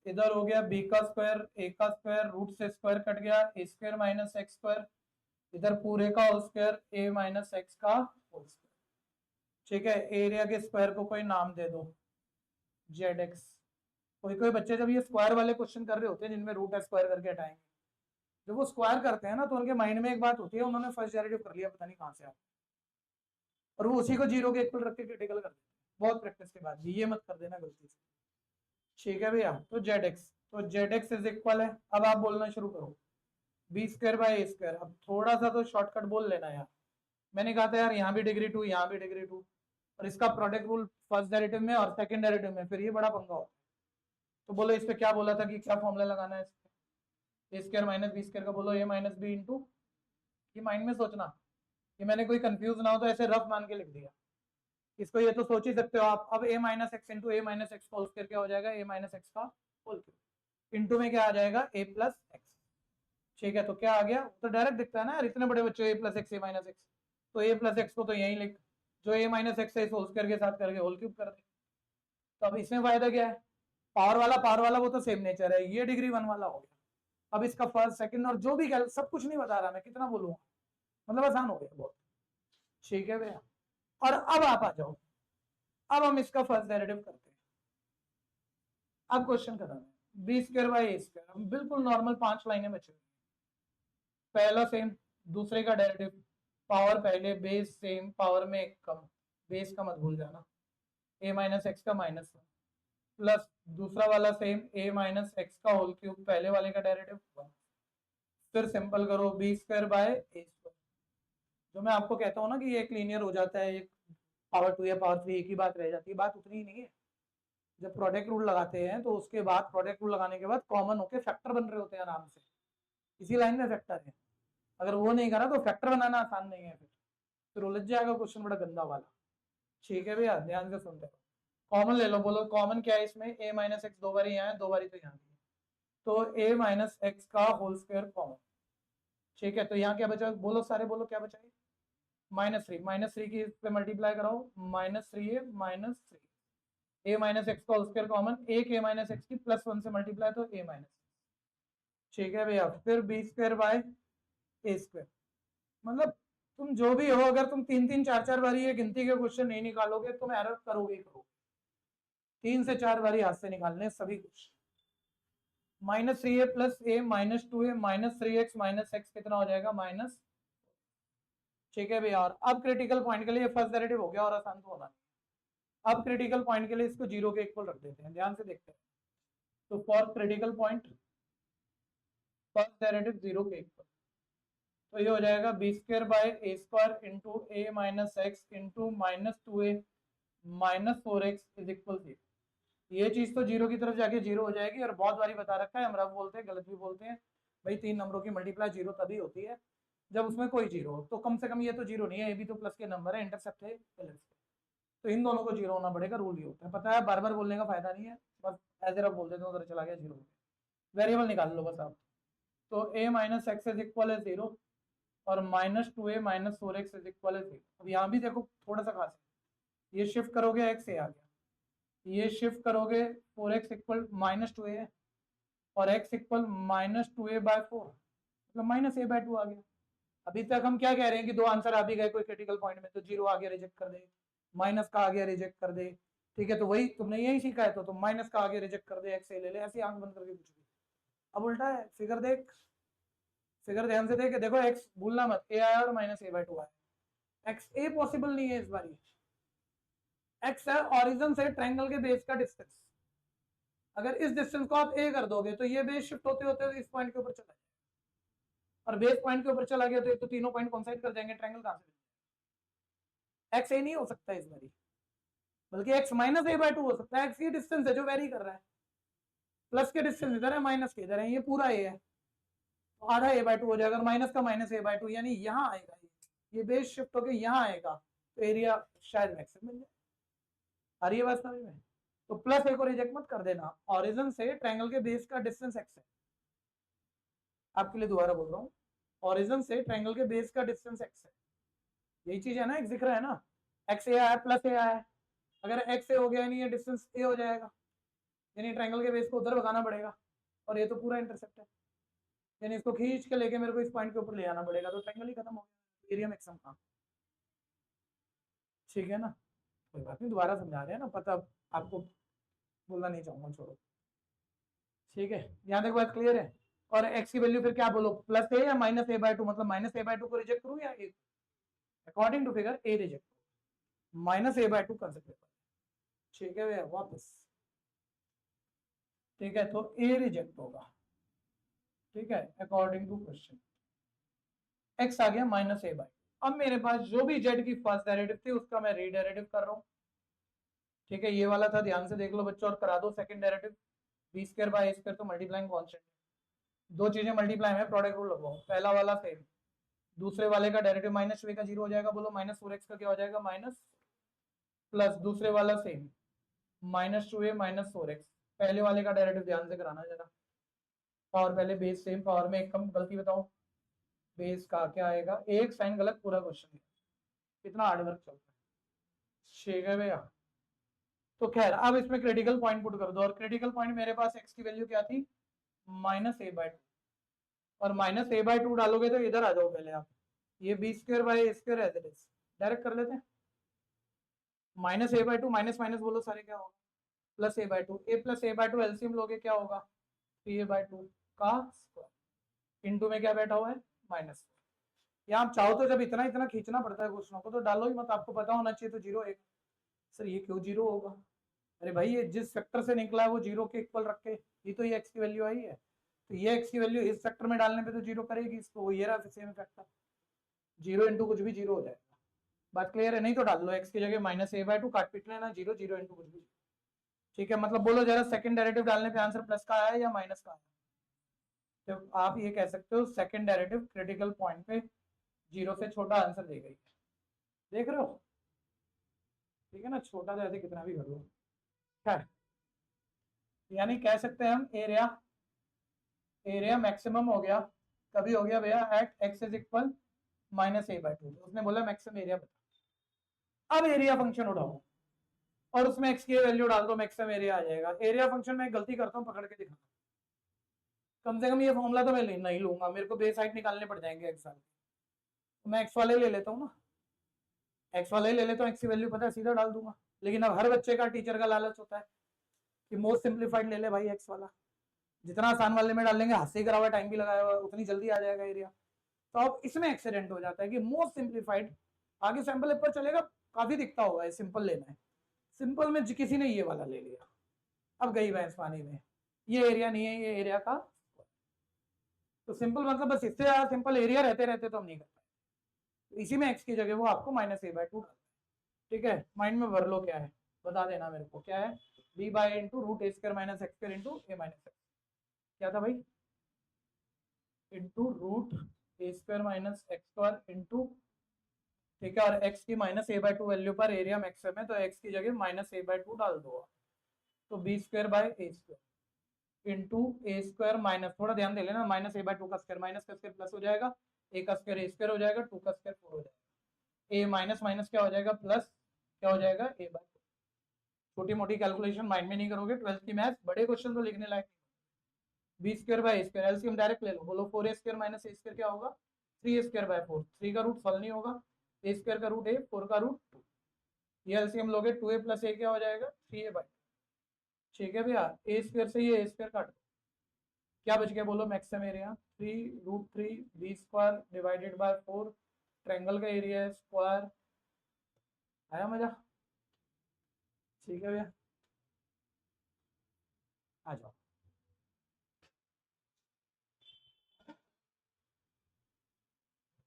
Speaker 1: इधर हो गया बी का स्क्वायर, ए का स्क्वायर, रूट से स्क्वायर कट गया, ए स्क्वायर माइनस एक्स स्क्वायर, इधर पूरे का होल स्क्वायर, ए माइनस एक्स का होल स्क्वायर, ठीक है। एरिया के स्क्वायर को कोई नाम दे दो जेड एक्स। कोई कोई बच्चे जब ये स्क्वायर वाले क्वेश्चन कर रहे होते हैं जिनमें रूट स्क्वायर करके हटाएंगे, जब वो स्क्वायर करते हैं ना तो उनके माइंड में एक बात होती है, उन्होंने फर्स्ट डेरिवेटिव कर लिया पता नहीं कहां से आ, और वो उसी को जीरो के इक्वल रख के क्रिटिकल कर देते हैं बहुत प्रैक्टिस के बाद भी, ये मत कर देना गलती से, ठीक है भैया। तो जेड एक्स, तो जेड एक्स इज इक्वल है, अब आप बोलना शुरू करो, b square by a square. अब थोड़ा सा तो शॉर्टकट बोल लेना यार, मैंने कहा था यार यहाँ भी डिग्री 2 यहाँ भी डिग्री 2, और इसका प्रोडक्ट रूल फर्स्ट डेरिवेटिव में और सेकंड डेरिवेटिव में, फिर ये बड़ा पंगा होता है। तो बोलो इस पे क्या बोला था कि क्या फॉर्मूला लगाना है, ए स्क्वायर माइनस बी स्क्वायर का बोलो ए माइनस बी इंटू, ये माइंड में सोचना कि मैंने कोई कंफ्यूज ना हो तो ऐसे रफ मान के लिख दिया, इसको ये तो सोच ही सकते हो आप। अब ए माइनस एक्स इंटू ए माइनस एक्स होल स्क्वायर क्या हो जाएगा, ए माइनस एक्स का होल स्क्वायर इंटू में क्या आ जाएगा ए प्लस एक्स, ठीक है। तो क्या आ गया, तो डायरेक्ट दिखता है ना यार, इतने बड़े बच्चे ए प्लस एक्स ए माइनस एक्स, तो ए प्लस एक्स को तो यहीं लिख, जो ए माइनस एक्स है इस होल स्क्वायर के साथ करके होल क्यूब कर दे। तो अब इसमें फायदा क्या है, पावर वाला वो तो सेम नेचर है, ये डिग्री 1 वाला हो गया। अब इसका फर्स्ट सेकंड और जो भी सब कुछ नहीं बता रहा मैं, कितना बोलूंगा, मतलब आसान हो गया बहुत, ठीक है भैया। और अब आप आ जाओ, अब हम इसका फर्स्ट डेरिवेटिव करते हैं। अब क्वेश्चन कर रहा हूं b square by a square, हम बिल्कुल नॉर्मल 5 लाइनें बचे, पहला सेम, दूसरे का डेरिवेटिव, पावर पहले, बेस सेम, पावर में एक कम, बेस का मत भूल जाना, ए माइनस एक्स का माइनस प्लस दूसरा वाला सेम, ए माइनस एक्स का होल क्यूब, पहले वाले का डेरिवेटिव, फिर सिंपल करो b square by A square. जो मैं आपको कहता हूँ ना कि एक लीनियर हो जाता है, एक पावर 2 या पावर 3 एक ही बात रह जाती है, बात उतनी ही नहीं है। जब प्रोडक्ट रूल लगाते हैं तो उसके बाद प्रोडक्ट रूल लगाने के बाद कॉमन होके फैक्टर बन रहे होते हैं आराम से, इसी लाइन में फैक्टर है, अगर वो नहीं करा तो फैक्टर बनाना आसान नहीं है, फिर उलझ जाएगा क्वेश्चन बड़ा गंदा वाला, ठीक है भैया। ध्यान से सुनते रहो, कॉमन ले लो, बोलो कॉमन क्या है इसमें, ए माइनस एक्स 2 बारी यहाँ है 2 बारी तो यहाँ भी है, तो ए माइनस एक्स का होल स्क्वायर कॉमन, ठीक है। तो यहाँ क्या बचा, बोलो सारे बोलो क्या बचा है, -3 की पे मल्टीप्लाई कराओ, -3 ए -3, ए माइनस एक्स का होल स्क्वायर कॉमन, एक ए माइनस एक्स की +1 से मल्टीप्लाई तो ए माइनस, ठीक है भैया। फिर b square by A square, मतलब तुम जो भी हो, अगर तुम 3 3 4 4 बारी ये गिनती के क्वेश्चन नहीं निकालोगे तुम एरर करोगे ही करोगे, 3 से 4 बारी हाथ से निकालने सभी कुछ। -3a प्लस ए -2a -3x -x कितना हो जाएगा माइनस, ठीक है भैया। और अब क्रिटिकल पॉइंट के लिए फर्स्ट डेरिवेटिव हो गया और आसान तो होना, अब क्रिटिकल पॉइंट के लिए इसको जीरो के इक्वल रख देते हैं, ध्यान से देखते हैं। तो for critical point first derivative zero के इक्वल, तो ये हो जाएगा b square by A square into A minus x into -2a -4x is equal 0। ये चीज तो जीरो की तरफ जाके जीरो हो जाएगी, और बहुत बारी बता रखा है, हम रफ बोलते हैं गलत भी बोलते हैं भाई, 3 नंबरों की मल्टीप्लाई जीरो तभी होती है जब उसमें कोई जीरो हो, तो कम से कम ये तो जीरो नहीं है, ये भी तो प्लस के नंबर है, इंटरसेप्ट है प्लस, तो इन दोनों को जीरो होना पड़ेगा, रूल ही होता है, पता है बार बार बोलने का फायदा नहीं है, बस ऐसे रफ बोल देते हो उधर चला गया जीरो, वेरिएबल निकाल लो बस आप। तो ए माइनस एक्स इज इक्वल है 0 और -2a -4x इज इक्वल है 0। अब यहाँ भी देखो थोड़ा सा खास है, ये शिफ्ट करोगे x ए आ गया, ये शिफ्ट करोगे 4x इक्वल -2a है, और x इक्वल -2a/4, मतलब -a/2 आ गया। अभी तक हम क्या कह रहे हैं कि दो आंसर आ भी गए कोई क्रिटिकल पॉइंट में तो जीरो आ गया रिजेक्ट कर दे, माइनस का आ गया रिजेक्ट कर दे, ठीक है। तो वही तुमने यही सीखा है, तो तुम माइनस का आ गया रिजेक्ट कर दे, एक्स ए ले ले, ऐसी आंख बंद करके कुछ भी। अब उल्टा है, फिगर देख, फिगर ध्यान से देखे, देखो x भूलना मत, a आया और माइनस a बाय 2 आया। x a पॉसिबल नहीं है इस बार, x है ऑरिजिन से ट्रायंगल के बेस का डिस्टेंस। अगर इस डिस्टेंस को आप a कर दोगे तो ये बेस शिफ्ट होते होते इस पॉइंट के ऊपर चला जाएगा, और बेस पॉइंट के ऊपर चला गया तो ये तो तीनों पॉइंट कोइंसाइड कर जाएंगे, ट्रायंगल कहां से? x a नहीं हो सकता इस बारी, बल्कि x माइनस a बाय 2 हो सकता है। x ये डिस्टेंस है जो वेरी कर रहा है, प्लस के डिस्टेंस इधर है, माइनस के इधर है, ये पूरा a है तो आधा a बाय 2 हो जाएगा, माइनस का माइनस a बाय 2 यानी यहाँ आएगा, ये बेस शिफ्ट होकर यहाँ आएगा तो एरिया शायद मैक्सिमम मिल जाए। आ रही है बात समझ में? तो प्लस a को रिजेक्ट मत कर देना, ऑरिजिन से ट्रायंगल के बेस का डिस्टेंस x है, आपके लिए दोबारा बोल रहा हूँ, ऑरिजिन से ट्रायंगल के बेस का डिस्टेंस x है, यही चीज है ना, x दिख रहा है ना, x a आया प्लस a आया, अगर x a हो गया यानी ये डिस्टेंस a हो जाएगा, यानी ट्रायंगल के बेस को उधर भगाना पड़ेगा, और ये तो पूरा इंटरसेप्ट है, यानी इसको खींच के लेके मेरे को इस पॉइंट के ऊपर ले आना पड़ेगा, तो ट्रायंगल ही खत्म हो गया, एरिया मैक्सिमम का। ठीक है ना, कोई बात नहीं, दोबारा समझा रहे हैं ना, पता आपको बोलना नहीं चाहूंगा, छोड़ो। ठीक है, यहाँ तक बात क्लियर है। और x की वैल्यू फिर क्या बोलो, प्लस a या माइनस a बाय 2, मतलब माइनस a बाय 2 को रिजेक्ट करूँ या a? According to figure a reject, minus a by 2 consider. ठीक है भैया, वापस, ठीक है, तो a रिजेक्ट होगा, ठीक है, अकॉर्डिंग टू क्वेश्चन। x आ गया माइनस a बाय, अब मेरे पास जो भी z की फर्स्ट डेरिवेटिव थी उसका मैं रीडेरिवेटिव कर रहा हूँ। ठीक है, ये वाला था, ध्यान से देख लो बच्चों और करा दो second derivative, b square by A square, तो मल्टीप्लाइंग कांस्टेंट, दो चीजें मल्टीप्लाई में प्रोडक्ट रूल लगवाओ, पहला वाला सेम, दूसरे वाले का डेरिवेटिव माइनस का 0 हो जाएगा, बोलो माइनस 4x का क्या हो जाएगा, माइनस, प्लस दूसरे वाला same, minus 2a minus 4x, पहले वाले का डेरिवेटिव ध्यान से कराना जरा, पावर पहले बेस सेम, पावर में एक कम, गलती बताओ बेस का क्या आएगा, एक साइन गलत, पूरा क्वेश्चन है, कितना हार्ड वर्क चल रहा है। ठीक है भैया, तो खैर अब इसमें क्रिटिकल पॉइंट पुट कर दो, और क्रिटिकल पॉइंट मेरे पास x की वैल्यू क्या थी, माइनस a बाय 2, और माइनस a बाय 2 डालोगे तो इधर आ जाओ पहले आप, ये b square by A square as it is direct कर लेते हैं, minus a by 2 minus minus बोलो सारे क्या होगा, plus a by 2, a plus a by 2 LCM लोगे क्या होगा, 3a बाय 2 का स्क्वायर, इनटू में क्या बैठा हुआ है, माइनस। या आप चाहो तो जब इतना इतना खींचना पड़ता है क्वेश्चनों को तो डालो ही मत, आपको पता होना चाहिए तो जीरो एक, सर ये क्यों जीरो होगा, अरे भाई ये जिस फैक्टर से निकला है वो जीरो के इक्वल रख के, ये तो ये एक्स की वैल्यू आई है, तो ये एक्स की वैल्यू इस फैक्टर में डालने पे तो जीरो करेगी इसको, ये रहा सेम फैक्टर, जीरो इंटू कुछ भी जीरो हो जाएगा। बात क्लियर है? नहीं तो डाल लो एक्स की जगह माइनस a बाय 2, काट पीट लेना, जीरो जीरो इंटू कुछ भी। ठीक है, मतलब बोलो जरा सेकंड डेरिवेटिव डालने पे आंसर प्लस का आया या माइनस का आया, तो आप ये कह सकते हो सेकंड डेरिवेटिव क्रिटिकल पॉइंट पे जीरो से छोटा आंसर दे गई, देख रहे हो? ठीक है ना, छोटा तो ऐसे कितना भी कर लो, खैर यानी कह सकते हैं हम एरिया, एरिया मैक्सिमम हो गया, कभी हो गया भैया at x is equal minus a by 2, उसने बोला मैक्सिमम एरिया बता, अब एरिया फंक्शन उठाओ और उसमें x की वैल्यू डाल दो, मैक्सिमम एरिया आ जाएगा। एरिया फंक्शन में गलती करता हूँ, पकड़ के दिखाना, कम से कम ये फॉर्मूला तो मैं नहीं लूंगा, मेरे को बेस हाइट निकालने पड़ जाएंगे x वाले, तो मैं x वाले ले लेता हूँ ना, x वाले ले लेता हूँ, x की वैल्यू पता है सीधा डाल दूंगा, लेकिन अब हर बच्चे का टीचर का लालच होता है कि मोस्ट सिंप्लीफाइड ले ले भाई x वाला, जितना आसान वाले में डाल लेंगे, हाथ करा हुआ टाइम भी लगाया हुआ उतनी जल्दी आ जाएगा एरिया, तो अब इसमें एक्सीडेंट हो जाता है कि मोस्ट सिंप्लीफाइड, आगे सैंपल पर चलेगा काफी दिखता होगा, सिंपल लेना है, सिंपल में किसी ने ये वाला ले लिया, अब गई भैंस पानी में, ये एरिया नहीं है, ये एरिया का, तो सिंपल मतलब बस इससे ज्यादा सिंपल एरिया रहते रहते तो हम नहीं कर पाए, तो इसी में एक्स की जगह वो आपको माइनस a बाय 2, ठीक है, माइंड में भर लो क्या है, बता देना मेरे को क्या है, b by into root A square minus x square into A minus X, क्या था भाई, इंटू रूट ए square minus x square into, ठीक है, और x की माइनस a बाय 2 वैल्यू पर एरिया मैक्सिमम है तो x की जगह माइनस a बाय 2 डाल दो, तो b square by A square into a square minus, थोड़ा ध्यान दे लेना, माइनस a बाय 2 का स्क्वायर माइनस का स्क्वायर प्लस हो जाएगा, a का स्क्वायर a स्क्वायर हो जाएगा, 2 का स्क्वायर 4 हो जाएगा, a माइनस माइनस क्या हो जाएगा प्लस, क्या हो जाएगा a बाय 2, छोटी मोटी कैलकुलेशन माइंड में नहीं करोगे, 12th की मैथ्स बड़े क्वेश्चन तो लिखने लायक, B square by A square, LCM direct ले लो, बोलो 4a square minus a square क्या होगा, 3a स्क्वायर बाय 4, 3 का रूट सॉल्व नहीं होगा, a स्क्वायर का रूट a, 4 का रूट 2, ये एलसीएम लोगे 2a प्लस a क्या हो जाएगा 3a बाय, ठीक है भैया, a स्क्वायर से ये a स्क्वायर काट दो, क्या बच गया बोलो? Maximum area 3√3 b² divided by 4। Triangle का एरिया है स्क्वायर। आया मजा? ठीक है भैया, आ जाओ।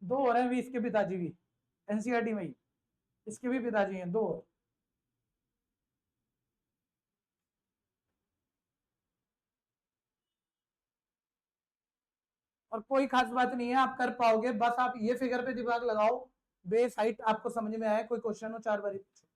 Speaker 1: दो हो रहे हैं भी, इसके पिताजी भी एनसीईआरटी में ही, इसके भी पिताजी हैं दो। और कोई खास बात नहीं है, आप कर पाओगे, बस आप ये फिगर पे दिमाग लगाओ। बेस हाइट आपको समझ में आया? कोई क्वेश्चन हो 4 बारी पूछो।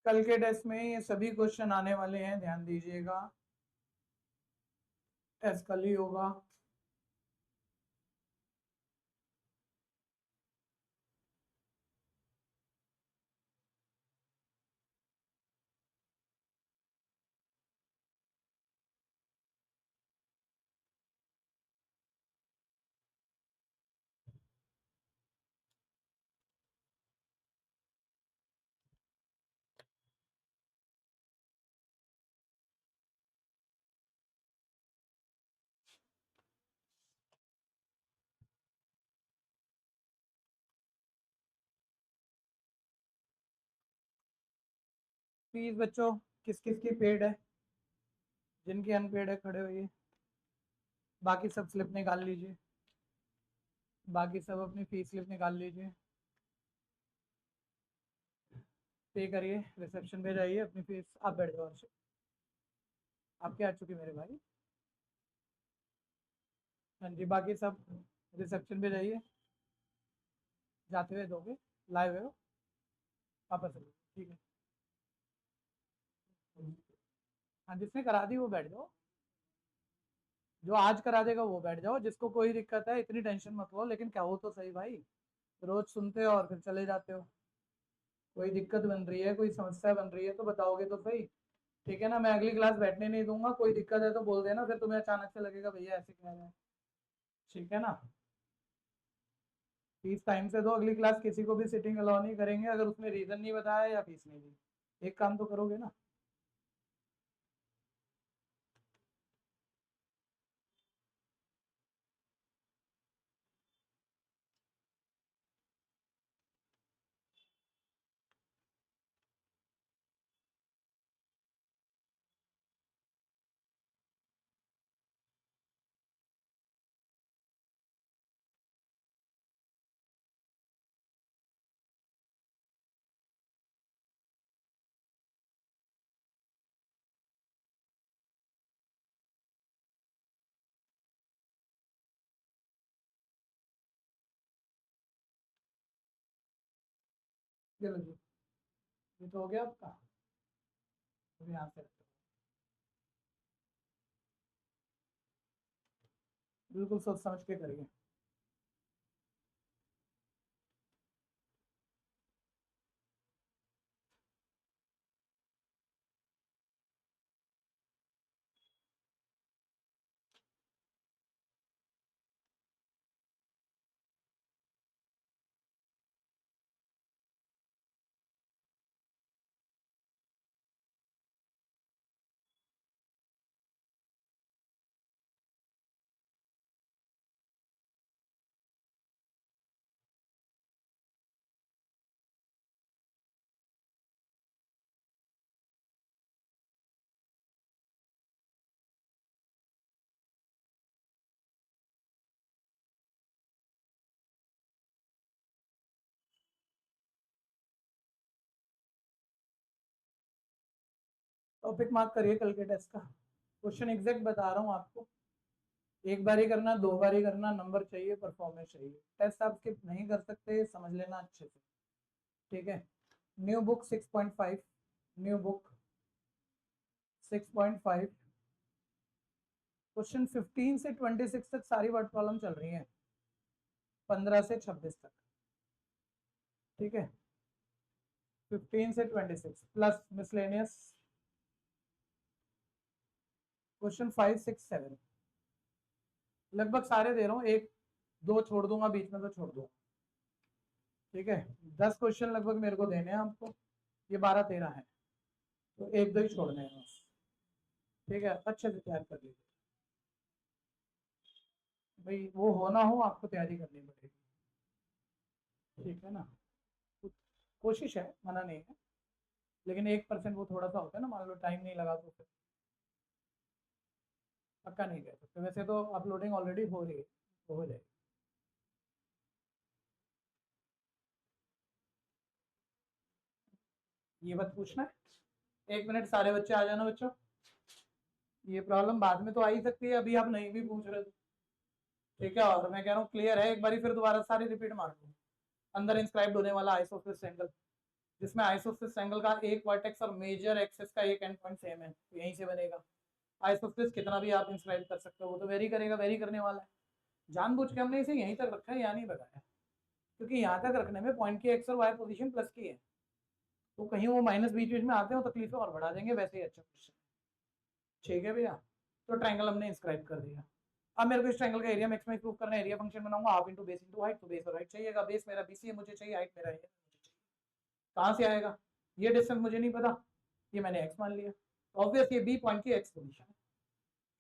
Speaker 1: कल के टेस्ट में ये सभी क्वेश्चन आने वाले हैं, ध्यान दीजिएगा। टेस्ट कल ही होगा। प्लीज बच्चों, किस किस की पेड है? जिनकी अनपेड है खड़े होइए। बाकी सब स्लिप निकाल लीजिए। बाकी सब अपनी फीस स्लिप निकाल लीजिए। पे करिए, रिसेप्शन पे जाइए, अपनी फीस आप बैठ जाओ। आप क्या आ चुके मेरे भाई? हाँ जी, बाकी सब रिसेप्शन पे जाइए। जाते हुए दोगे, लाए हुए हो, वापस आ जाओ, ठीक है। हाँ, जिसने करा दी वो बैठ जाओ। जो आज करा देगा वो बैठ जाओ। जिसको कोई दिक्कत है इतनी टेंशन मत लो, लेकिन क्या हो तो सही भाई। रोज सुनते हो और फिर चले जाते हो। कोई दिक्कत बन रही है, कोई समस्या बन रही है तो बताओगे तो सही। ठीक है ना? मैं अगली क्लास बैठने नहीं दूंगा। कोई दिक्कत है तो बोल देना, फिर तुम्हें अचानक से लगेगा भैया ऐसे कह रहे हैं। ठीक है ना? फीस टाइम से दो। अगली क्लास किसी को भी सिटिंग अलाउ नहीं करेंगे अगर उसने रीजन नहीं बताया या फीस नहीं दी। एक काम तो करोगे ना? चलो जी, ये तो हो गया आपका। अब यहाँ से रखते हो। बिल्कुल सोच समझ के करिए। टॉपिक मार्क करिए कल के टेस्ट का। क्वेश्चन एग्जैक्ट बता रहा हूँ आपको, एक बार ही करना, 2 बार ही करना, नंबर चाहिए, परफॉर्मेंस चाहिए। टेस्ट आप स्किप नहीं कर सकते, समझ लेना अच्छे से, ठीक है। New book 6.5, new book 6.5, question 15 से 26 तक सारी वर्ड प्रॉब्लम चल रही है, 15 से 26 तक, ठीक है। 15 से 26 प्लस मिसलेनियस क्वेश्चन 5, 6, 7 लगभग सारे दे रहा हूँ, एक दो छोड़ दूंगा बीच में तो छोड़ दूंगा, ठीक है। 10 क्वेश्चन लगभग मेरे को देने हैं आपको, ये 12-13 है, तो एक दो ही छोड़ने हैं बस, ठीक है। अच्छे से तैयार कर लीजिए भाई, वो हो ना हो आपको तैयारी करनी पड़ेगी, ठीक है ना। कोशिश है, मना नहीं है, लेकिन 1% वो थोड़ा सा होता है ना, मान लो टाइम नहीं लगा तो फिर पक्का नहीं कह सकते। वैसे तो अपलोडिंग ऑलरेडी हो रही है, तो हो जाएगी। ये बात पूछना है, 1 मिनट, सारे बच्चे आ जाना बच्चों। ये प्रॉब्लम बाद में तो आ ही सकती है, अभी आप नहीं भी पूछ रहे तो, ठीक है। और मैं कह रहा हूँ क्लियर है, एक बार फिर दोबारा सारी रिपीट मार दूँ। अंदर इंस्क्राइब होने वाला आइसोसेलेस एंगल, जिसमें आइसोसेलेस एंगल का एक वर्टेक्स और मेजर एक्सिस का एक एंड पॉइंट सेम है, यहीं से बनेगा। आइसोसेलेस कितना भी आप इंस्क्राइब कर सकते हो, वो तो वेरी करेगा, वेरी करने वाला है। जानबूझ के हमने इसे यहीं तक रखा है, यहाँ नहीं बताया, क्योंकि यहाँ तक रखने में पॉइंट की एक्स और वाई पोजीशन प्लस की है, तो कहीं वो माइनस बीच बीच में आते हो तकलीफें और बढ़ा देंगे, वैसे ही अच्छा क्वेश्चन, ठीक है भैया। तो ट्रायंगल हमने इंस्क्राइब कर दिया। अब मेरे को इस ट्रायंगल का एरिया मैक्सिमम प्रूव करना है, एरिया फंक्शन बनाऊंगा half into base into height, तो बेस और हाइट चाहिएगा, बेस मेरा बीसी है, मुझे चाहिए, हाइट मेरा है, कहाँ से आएगा, ये डिस्टेंस मुझे नहीं पता, ये मैंने एक्स मान लिया, ऑब्वियस ये बी पॉइंट की एक्स पोजीशन है,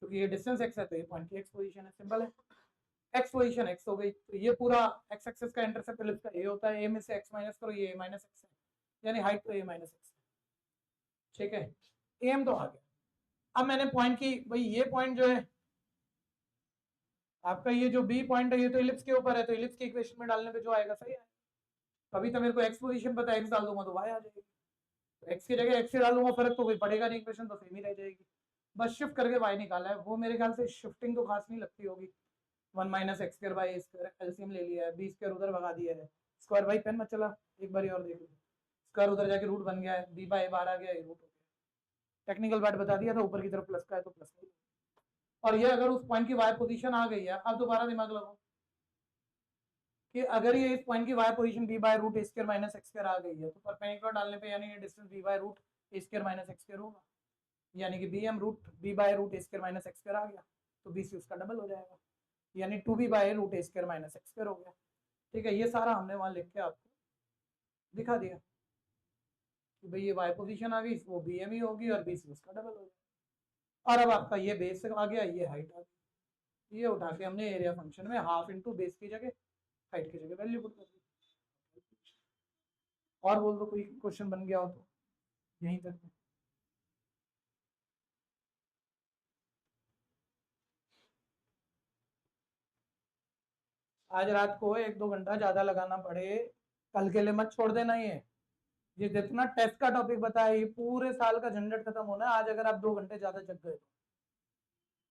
Speaker 1: क्योंकि ये डिस्टेंस एक्स है तो ये पॉइंट की एक्स पोजीशन है, सिंपल है। एक्स पोजीशन एक्स हो गई, तो ये पूरा एक्स एक्सिस का इंटरसेप्ट एलिप्स का ए होता है, ए में से एक्स माइनस करो, ये ए माइनस एक्स है, यानी हाइट तो ए माइनस एक्स है, ठीक है। एम तो आ गया। अब मैंने पॉइंट की, भाई ये पॉइंट जो है आपका, ये जो बी पॉइंट है, ये तो इलिप्स के ऊपर है, तो इलिप्स की इक्वेशन में डालने पे जो आएगा सही है। अभी तो मेरे को एक्स पोजीशन पता है, एक्स डाल दूंगा तो वाई आ जाएगी, तो एक्स की जगह एक्स डाल दूंगा, फर्क तो कोई पड़ेगा नहीं, इक्वेशन तो सेम ही रह जाएगी, बस शिफ्ट करके वाई निकाला है। वो मेरे ख्याल से शिफ्टिंग तो खास नहीं लगती होगी, 1 minus x square by square LCM ले लिया है, बी स्क्वायर उधर भगा दिया है, स्क्वायर बाई पेन मत चला, एक बार और देख लो, स्क्वायर उधर जाके रूट बन गया है, बी बाई बाहर आ गया, रूट हो गया, टेक्निकल बात बता दिया था, ऊपर की तरफ प्लस का है तो प्लस का। और ये अगर उस पॉइंट की वाई पोजीशन आ गई है, अब दोबारा दिमाग लगाओ कि अगर ये इस पॉइंट की Y position B by root A square minus x square आ गई है, तो परपेंडिकुलर डालने पे यानी ये distance B by root A square minus x square होगा, यानी कि B M root B by root A square minus x square आ गया, तो बी सी उसका डबल हो जाएगा, यानी 2b by root A square minus x square हो गया, ठीक है। ये सारा हमने वहां लिख के आपको दिखा दिया कि भाई ये वाई पोजीशन आ गई, वो बी एम ही होगी और बी सी उसका डबल हो गया। और अब आपका ये बेस आ गया, ये हाइट आ गई, ये उठा के हमने एरिया फंक्शन में हाफ इंटू बेस की जगह हाइट की जगह वैल्यू पुट कर दी। और बोल दो कोई क्वेश्चन बन गया हो तो, यहीं तक। आज रात को 1-2 घंटा ज्यादा लगाना पड़े, कल के लिए मत छोड़ देना। ये जितना टेस्ट का टॉपिक बताया, ये पूरे साल का झंझट खत्म होना है आज, अगर आप 2 घंटे ज्यादा जग गए तो।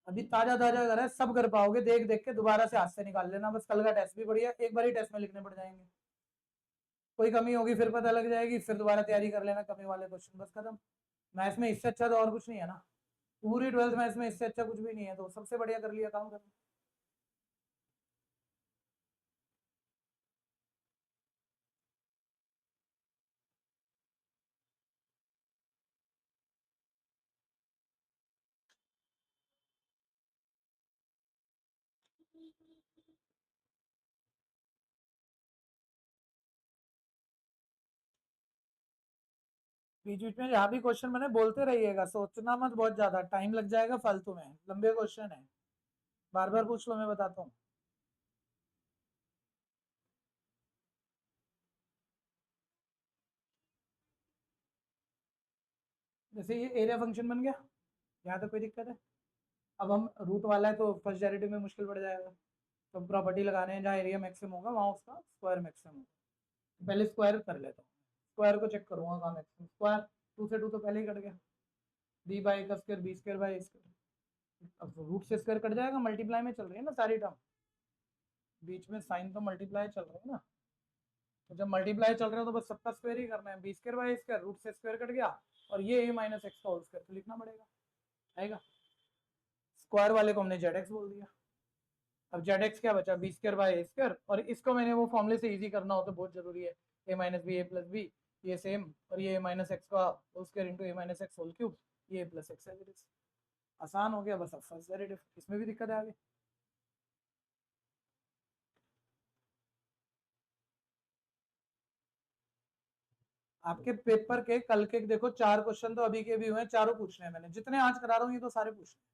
Speaker 1: अभी ताजा ताजा अगर है सब कर पाओगे, देख देख के दोबारा से हाथ से निकाल लेना, बस कल का टेस्ट भी बढ़िया, एक बार ही टेस्ट में लिखने पड़ जाएंगे, कोई कमी होगी फिर पता लग जाएगी, फिर दोबारा तैयारी कर लेना कमी वाले क्वेश्चन, बस खत्म। मैथ्स में इससे अच्छा तो और कुछ नहीं है ना, पूरी 12th मैथ्स में इससे अच्छा कुछ भी नहीं है, तो सबसे बढ़िया कर लिया काम करना। बीच बीच में जहाँ भी क्वेश्चन बने बोलते रहिएगा, सोचना मत बहुत ज्यादा, टाइम लग जाएगा फालतू में, लंबे क्वेश्चन है, बार बार पूछ लो, मैं बताता हूँ। जैसे ये एरिया फंक्शन बन गया, यहाँ तक कोई दिक्कत है। अब हम रूट वाला है तो फर्स्ट डेरिवेटिव में मुश्किल पड़ जाएगा, तो प्रॉपर्टी लगाने हैं, जहाँ एरिया मैक्सिमम होगा वहाँ उसका स्क्वायर मैक्सिमम होगा, पहले स्क्वायर कर लेता हूँ, स्क्वायर को चेक करूंगा कहाँ मैक्सिमम, स्क्वायर 2 से 2 तो पहले ही कट गया, बी बाई का square b square by square. अब रूट से स्क्वायर कट जाएगा, मल्टीप्लाई में चल रही है ना सारी टर्म, बीच में साइन तो मल्टीप्लाई चल रहा है ना, तो जब मल्टीप्लाई चल रहा है तो बस सबका स्क्वायर ही करना है, b square by square, root से स्क्वायर कट गया और ये a माइनस एक्स का होल स्क्वायर तो लिखना पड़ेगा, आएगा। स्क्वायर वाले को हमने जेड एक्स बोल दिया। अब जेड एक्स क्या बचा, b square by a square, और इसको मैंने वो फॉर्मूले से इजी करना हो तो बहुत जरूरी है, ए माइनस बी ए प्लस बी, ये सेम, और ये ए माइनस एक्स का होल स्क्वायर इंटू ए माइनस एक्स होल क्यूब, ये प्लस एक्स है, आसान हो गया। बस अब फर्स्ट डेरिवेटिव, इसमें भी दिक्कत है आगे। आपके पेपर के कल के देखो 4 क्वेश्चन तो अभी के भी हुए हैं, चारों पूछने हैं मैंने, जितने आज करा रहा हूँ ये तो सारे पूछने।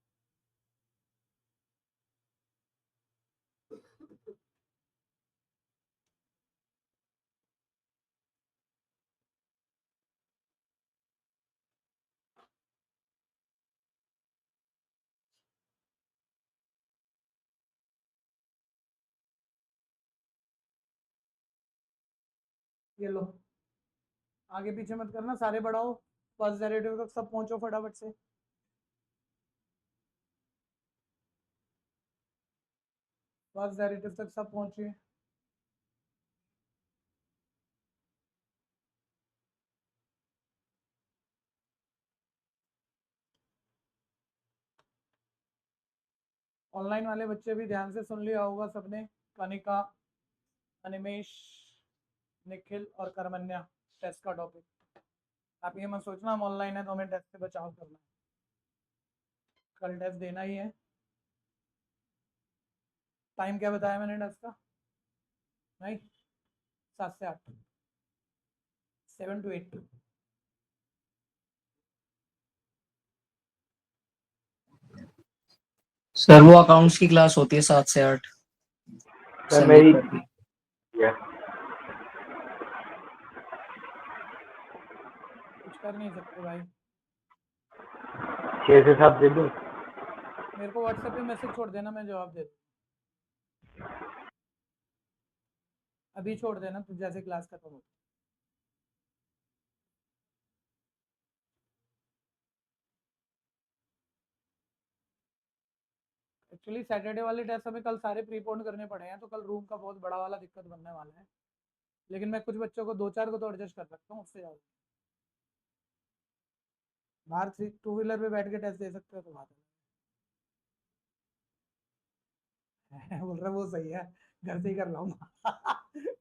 Speaker 1: ये लो, आगे पीछे मत करना, सारे बढ़ाओ, फर्स्ट डेरिवेटिव तक सब पहुंचो फटाफट से। फर्स्ट डेरिवेटिव तक सब पहुंचिए। ऑनलाइन वाले बच्चे भी ध्यान से सुन लिया होगा सबने, कनिका, अनिमेश, निखिल और करमन्या, टेस्ट का टॉपिक। आप ये मत सोचना हम ऑनलाइन है तो हमें टेस्ट से बचाव करना है, कल टेस्ट देना ही है। टाइम क्या बताया मैंने टेस्ट का, नहीं 7 से 8, 7 to 8।
Speaker 2: सर वो अकाउंट्स की क्लास होती है 7 से 8।
Speaker 3: सर मेरी
Speaker 1: कुछ कर नहीं सकते भाई।
Speaker 3: 6 से 7 दे दूं?
Speaker 1: मेरे को व्हाट्सएप पे मैसेज छोड़ देना, मैं जवाब दे दूँ, अभी छोड़ देना तो जैसे क्लास खत्म हो। एक्चुअली सैटरडे वाले टेस्ट हमें कल सारे प्रीपोन करने पड़े हैं, तो कल रूम का बहुत बड़ा वाला दिक्कत बनने वाला है, लेकिन मैं कुछ बच्चों को 2-4 को तो एडजस्ट कर सकता हूँ, उससे ज़्यादा बाहर 2 व्हीलर पे बैठ के टेस्ट दे सकते हो तो बात है। बोल रहा वो सही है, घर से ही कर लाऊंगा।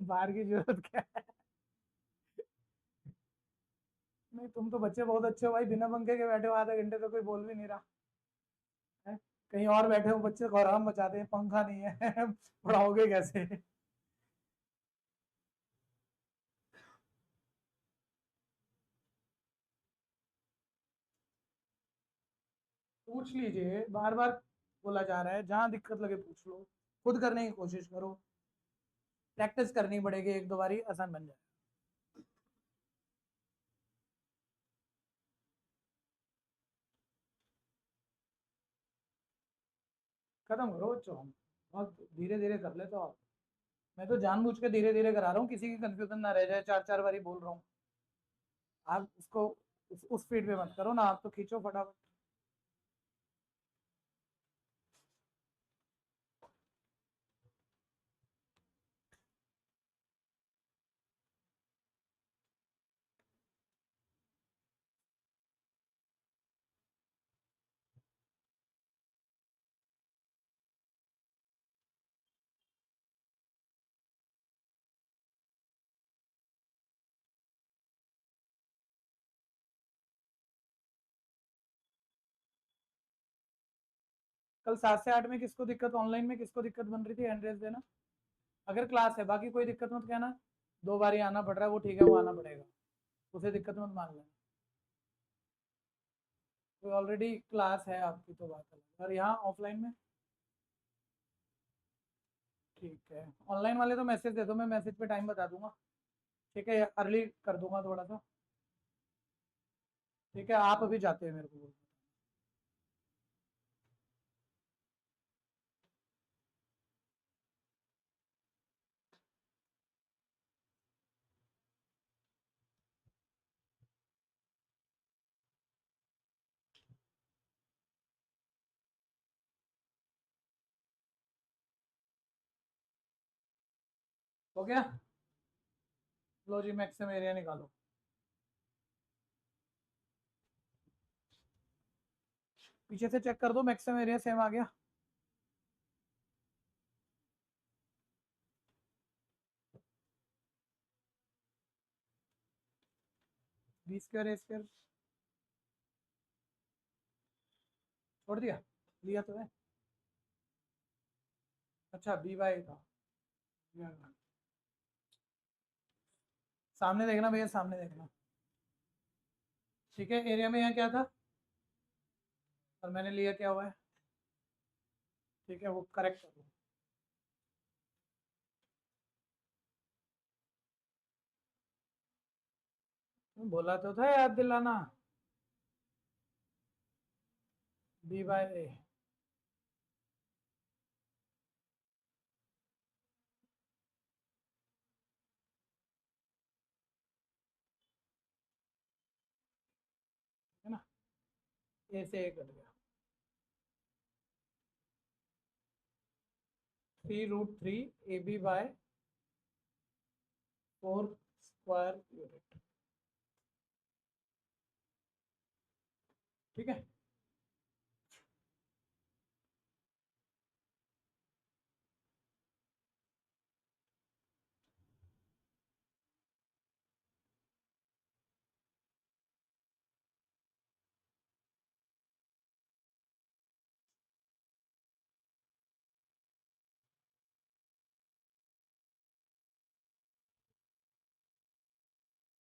Speaker 1: बाहर की जरूरत क्या है। नहीं तुम तो बच्चे बहुत अच्छे हो भाई, बिना पंखे के बैठे हो आधे घंटे तो कोई बोल भी नहीं रहा है। कहीं और बैठे हो बच्चे को आराम मचाते हैं, पंखा नहीं है। पढ़ाओगे कैसे। पूछ लीजिए, बार बार बोला जा रहा है, जहां दिक्कत लगे पूछ लो, खुद करने की कोशिश करो, प्रैक्टिस करनी पड़ेगी, 1-2 बारी आसान बन जाए। खत्म करो बच्चों, बहुत धीरे धीरे कर ले तो आप, मैं तो जानबूझ के धीरे धीरे करा रहा हूँ, किसी की कंफ्यूजन ना रह जाए, 4-4 बारी बोल रहा हूँ। आप उसको उस स्पीड पे मत करो ना, आप तो खींचो फटाफट। कल 7 से 8 में किसको दिक्कत, ऑनलाइन में किसको दिक्कत बन रही थी, हैंड रेज देना। अगर क्लास है, बाकी कोई दिक्कत मत कहना, 2 बारी आना पड़ रहा है वो ठीक है, वो आना पड़ेगा, उसे दिक्कत मत मान लेना। कोई ऑलरेडी क्लास है आपकी तो बात अलग, और यहाँ ऑफलाइन में ठीक है। ऑनलाइन वाले तो मैसेज दे दो, मैं मैसेज पे टाइम बता दूंगा, ठीक है, अर्ली कर दूंगा थोड़ा सा, ठीक है। आप अभी जाते हैं मेरे को। हो गया? लो जी मैक्सिमम एरिया निकालो। पीछे से चेक कर दो, मैक्सिमम एरिया सेम आ गया। बी स्क्वायर ए स्क्वायर छोड़ दिया, लिया तो है। अच्छा बी बाई था, सामने देखना भैया, सामने देखना। ठीक है, एरिया में यहाँ क्या था और मैंने लिया क्या हुआ है। ठीक है, वो करेक्ट कर दो। बोला तो था याद दिलाना। बी बाई ए, है ना, ए से ए कट गया। 3√3 a b by 4 square unit. ठीक है,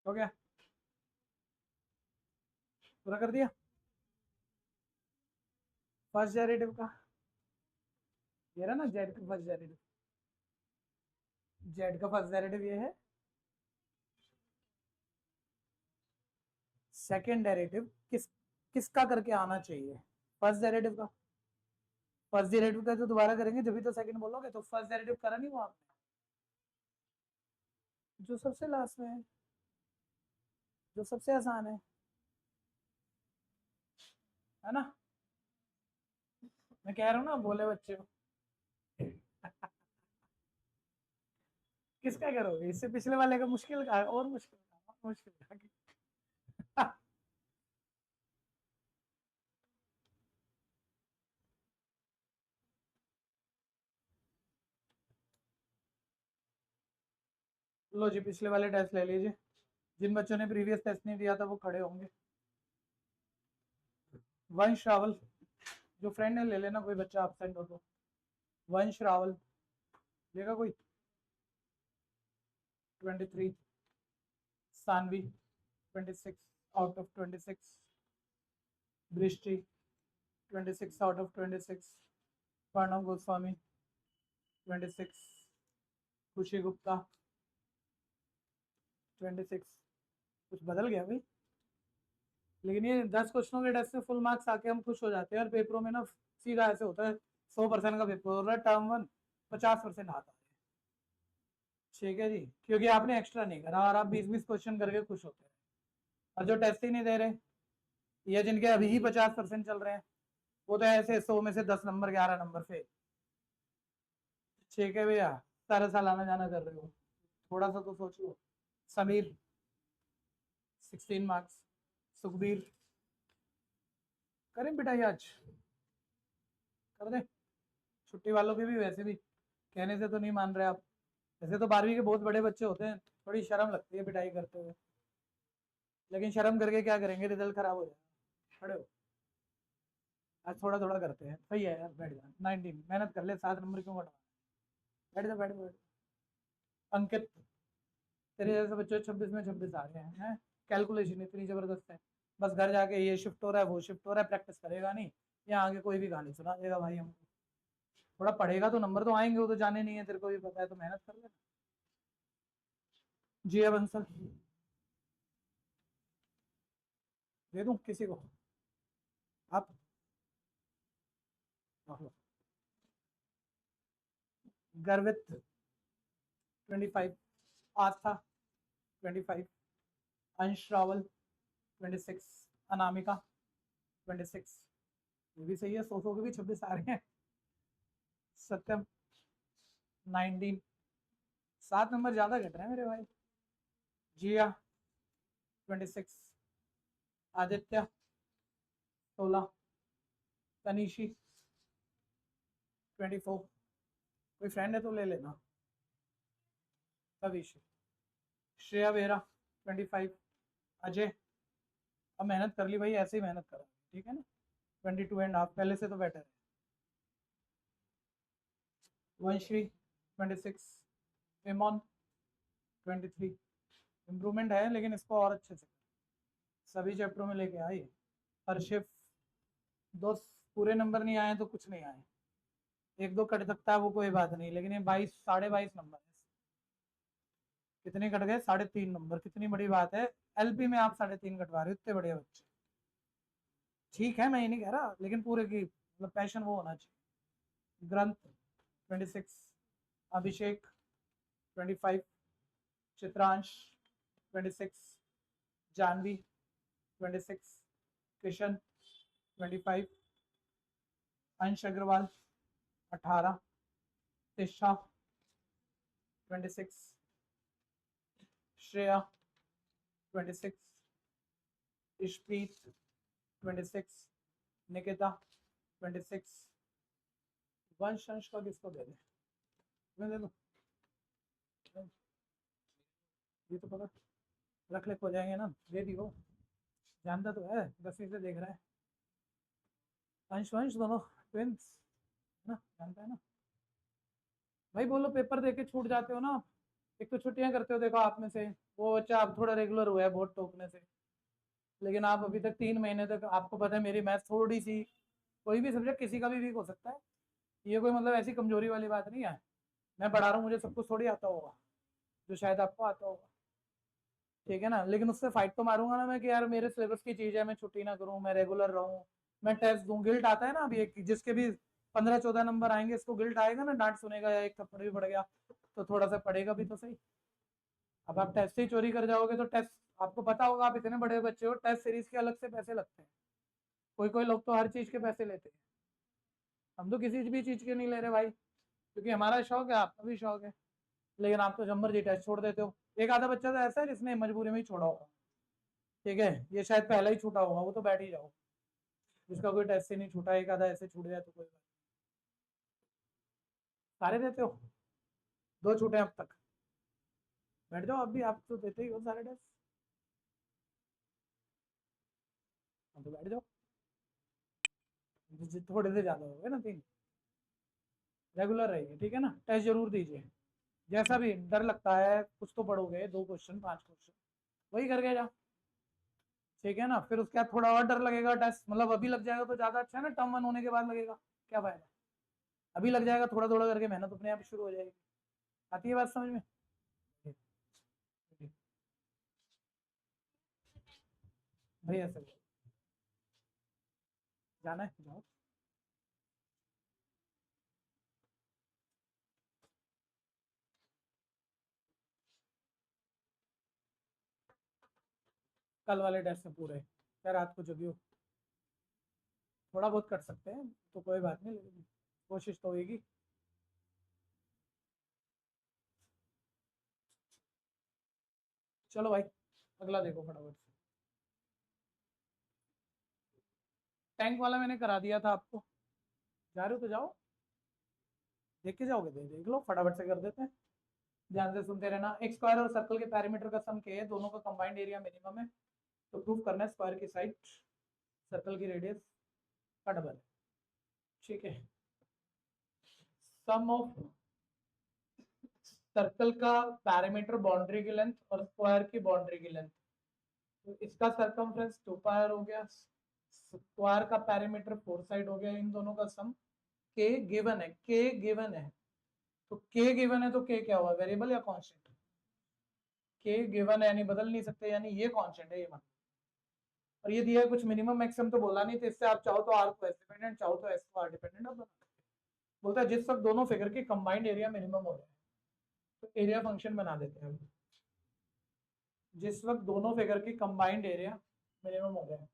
Speaker 1: हो गया, पूरा कर दिया। फर्स्ट डेरिवेटिव का ये रहा ना, जेड का फर्स्ट डेरिवेटिव, जेड का फर्स्ट डेरिवेटिव ये है। सेकंड डेरिवेटिव किसका करके आना चाहिए, फर्स्ट डेरिवेटिव का। फर्स्ट डेरिवेटिव का तो दोबारा करेंगे जब भी तो सेकंड बोलोगे, तो फर्स्ट डेरिवेटिव करा नहीं वो आपने, जो सबसे लास्ट में है, जो सबसे आसान है ना। मैं कह रहा हूँ ना, बोले बच्चे को। किसका करोगे, इससे पिछले वाले का मुश्किल का और मुश्किल का और मुश्किल का। लो जी पिछले वाले टेस्ट ले लीजिए, जिन बच्चों ने प्रीवियस टेस्ट नहीं दिया था वो खड़े होंगे। वंश रावल, जो फ्रेंड है ले लेना, कोई बच्चा एब्सेंट हो तो। वंश रावल लेगा कोई। 23। Saanvi 26 out of 26। Drishti 26 out of 26। Pranav Goswami 26। खुशी गुप्ता 26। कुछ बदल गया भाई, लेकिन ये 10 क्वेश्चनों के टेस्ट में फुल मार्क्स आके हम खुश हो जाते हैं, और पेपरों में ना सीधा ऐसे होता है 100% का पेपर हो रहा है, टर्म 1 50% आता है। ठीक है जी, क्योंकि आपने एक्स्ट्रा नहीं करा और आप 20-20 क्वेश्चन करके खुश होते हैं। और जो टेस्ट ही नहीं दे रहे, या जिनके अभी ही 50% चल रहे हैं, वो तो ऐसे 100 में से 10 नंबर 11 नंबर फेल। ठीक है भैया, सारा साल आना जाना कर रहे हो, थोड़ा सा तो सोच लो। समीर 16 मार्क्स। सुखबीर करें पिटाई आज, कर दे। छुट्टी वालों के भी वैसे भी कहने से तो नहीं मान रहे आप, वैसे तो 12वीं के बहुत बड़े बच्चे होते हैं, थोड़ी शर्म लगती है पिटाई करते हुए, लेकिन शर्म करके क्या करेंगे, रिजल्ट खराब हो जाएगा। खड़े हो, आज थोड़ा थोड़ा करते हैं, सही है यार, बैठ जा। 19 मेहनत कर ले, 7 नंबर क्यों घटा, बैठ जा बैठ जा। अंकित, तेरे जैसे बच्चे 26 में 26 आ गए हैं, कैलकुलेशन इतनी जबरदस्त है, बस घर जाके ये शिफ्ट हो रहा है वो शिफ्ट हो रहा है, प्रैक्टिस करेगा नहीं, यहाँ आगे कोई भी कहानी सुना देगा भाई हमको। थोड़ा पढ़ेगा तो नंबर तो आएंगे, वो तो जाने नहीं है, तेरे को भी पता है, तो मेहनत कर लेना। जिया बंसल दे दूं किसी को, आप गर्वित 25। आस्था 25। अंश रावल 26। अनामिका 26। ये भी सही है, 100 के भी 26 आ रहे हैं। सत्यम 19। 7 नंबर ज्यादा घट रहे हैं मेरे भाई। जिया 26, आदित्य 16, तनीशी 24, कोई फ्रेंड है तो ले लेना। तविश, श्रेया वेरा 25, अजय, अब मेहनत कर ली भाई, ऐसे ही मेहनत करो ठीक है ना। 22.5 पहले से तो बेटर है। वंश्री 26, इमोन 23, इम्प्रूवमेंट है लेकिन इसको और अच्छे से सभी चैप्टरों में लेके आई। हर्षिफ 2 पूरे नंबर नहीं आए तो कुछ नहीं आए, 1-2 कट सकता है वो कोई बात नहीं, लेकिन ये 22 22.5 नंबर है। कितने कट गए? 3.5 नंबर, कितनी बड़ी बात है। एलपी में आप 3.5 कटवा रहे हो, इतने बड़े बच्चे। ठीक है मैं ये नहीं कह रहा, लेकिन पूरे की मतलब पैशन वो होना चाहिए। ग्रंथ 26, अभिषेक 25, चित्रांश 26, जानवी 26, किशन 25, अंश अग्रवाल 18, तिशा 26, श्रेया 26, इशप्रीत 26, निकिता 26, वंश अंश का किसको दे दे? मैं दे दूं? ये तो पता रख ले हो जाएंगे ना, दे दी वो, जानता तो है 10वीं से देख रहा है। अंश वंश दोनों ट्विंस ना, जानता है ना भाई। बोलो पेपर देके छूट जाते हो ना, एक तो छुट्टियां करते हो देखो आप में से, वो बच्चा आप थोड़ा रेगुलर हुआ है बहुत टोकने से, लेकिन आप अभी तक 3 महीने तक, आपको पता है मेरी मैथ थोड़ी सी, कोई भी सब्जेक्ट किसी का भी वीक हो सकता है, ये कोई मतलब ऐसी कमजोरी वाली बात नहीं है। मैं पढ़ा रहा हूँ, मुझे सब कुछ थोड़ी आता होगा जो शायद आपको आता होगा, ठीक है ना। लेकिन उससे फाइट तो मारूंगा ना मैं कि यार मेरे सिलेबस की चीज़ है, मैं छुट्टी ना करूँ, मैं रेगुलर रहूँ, मैं टेस्ट दूँ। गिल्ट आता है ना अभी, एक जिसके भी 15-14 नंबर आएंगे इसको गिल्ट आएगा ना, डांट सुनेगा या एक थप्पड़ भी पड़ गया तो थोड़ा सा पड़ेगा भी तो सही। अब आप टेस्ट ही चोरी कर जाओगे तो टेस्ट, आपको पता होगा आप इतने बड़े बच्चे हो, टेस्ट सीरीज के अलग से पैसे लगते हैं, कोई कोई लोग तो हर चीज़ के पैसे लेते हैं, हम तो किसी भी चीज़ के नहीं ले रहे भाई, क्योंकि हमारा शौक है, आपका भी शौक है। लेकिन आप तो जब मर्जी टेस्ट छोड़ देते हो। एक आधा बच्चा तो ऐसा है जिसने मजबूरी में ही छोड़ा होगा, ठीक है, ये शायद पहला ही छूटा होगा, वो तो बैठ ही जाओ, जिसका कोई टेस्ट ही नहीं छूटा, एक आधा ऐसे छूट जाए तो कोई बात। सारे देते हो? 2 छूटे अब तक, बैठ जाओ, अब भी आप तो देते ही हो सारे टेस्ट, अब तो बैठ जाओ, थोड़े से ज्यादा हो गए ना 3, रेगुलर रहिए ठीक है ना, टेस्ट जरूर दीजिए, जैसा भी डर लगता है कुछ तो पढ़ोगे, 2 क्वेश्चन 5 क्वेश्चन वही करके जा, ठीक है ना। फिर उसके बाद थोड़ा और डर लगेगा, टेस्ट मतलब अभी लग जाएगा तो ज्यादा अच्छा है ना, टर्म 1 होने के बाद लगेगा क्या फायदा, अभी लग जाएगा, थोड़ा थोड़ा करके मेहनत अपने आप शुरू हो जाएगी। आती है बात समझ में? भाई ऐसे जाना है जाओ। कल वाले टेस्ट से पूरे क्या रात को जगियो, थोड़ा बहुत कर सकते हैं तो कोई बात नहीं, लेकिन कोशिश तो होगी। चलो भाई अगला देखो फटाफट से। टैंक वाला मैंने करा दिया था आपको, जा रहे हो तो जाओ, देख के जाओगे, देख लो फटाफट से कर देते हैं, ध्यान से सुनते रहना। एक स्क्वायर और सर्कल के पैरामीटर का सम के है, दोनों का कंबाइंड एरिया मिनिमम है, तो प्रूव करना है स्क्वायर की साइड सर्कल की रेडियस का डबल है, ठीक है। सम ऑफ सर्कल का पैरामीटर बाउंड्री की लेंथ और स्क्वायर की बाउंड्री की लेंथ, तो इसका सरकमफ्रेंस 2 पाई हो गया, स्क्वायर का पैरामीटर 4 साइड हो गया, इन दोनों का सम के गिवन है, के गिवन है, तो के गिवन है तो के क्या हुआ, वेरिएबल या कांस्टेंट? के गिवन है यानी बदल नहीं सकते, यानी ये कांस्टेंट है ये मान, और ये दिया है कुछ मिनिमम मैक्सिमम तो बोला नहीं, तो इससे आप चाहो तो आर को एस डिपेंडेंट, चाहो तो एस को आर डिपेंडेंट, आप बोलता है जिस वक्त दोनों फिगर की कंबाइंड एरिया मिनिमम हो जाए तो एरिया फंक्शन बना देते हैं, जिस वक्त दोनों फिगर की कंबाइंड एरिया मिनिमम हो जाए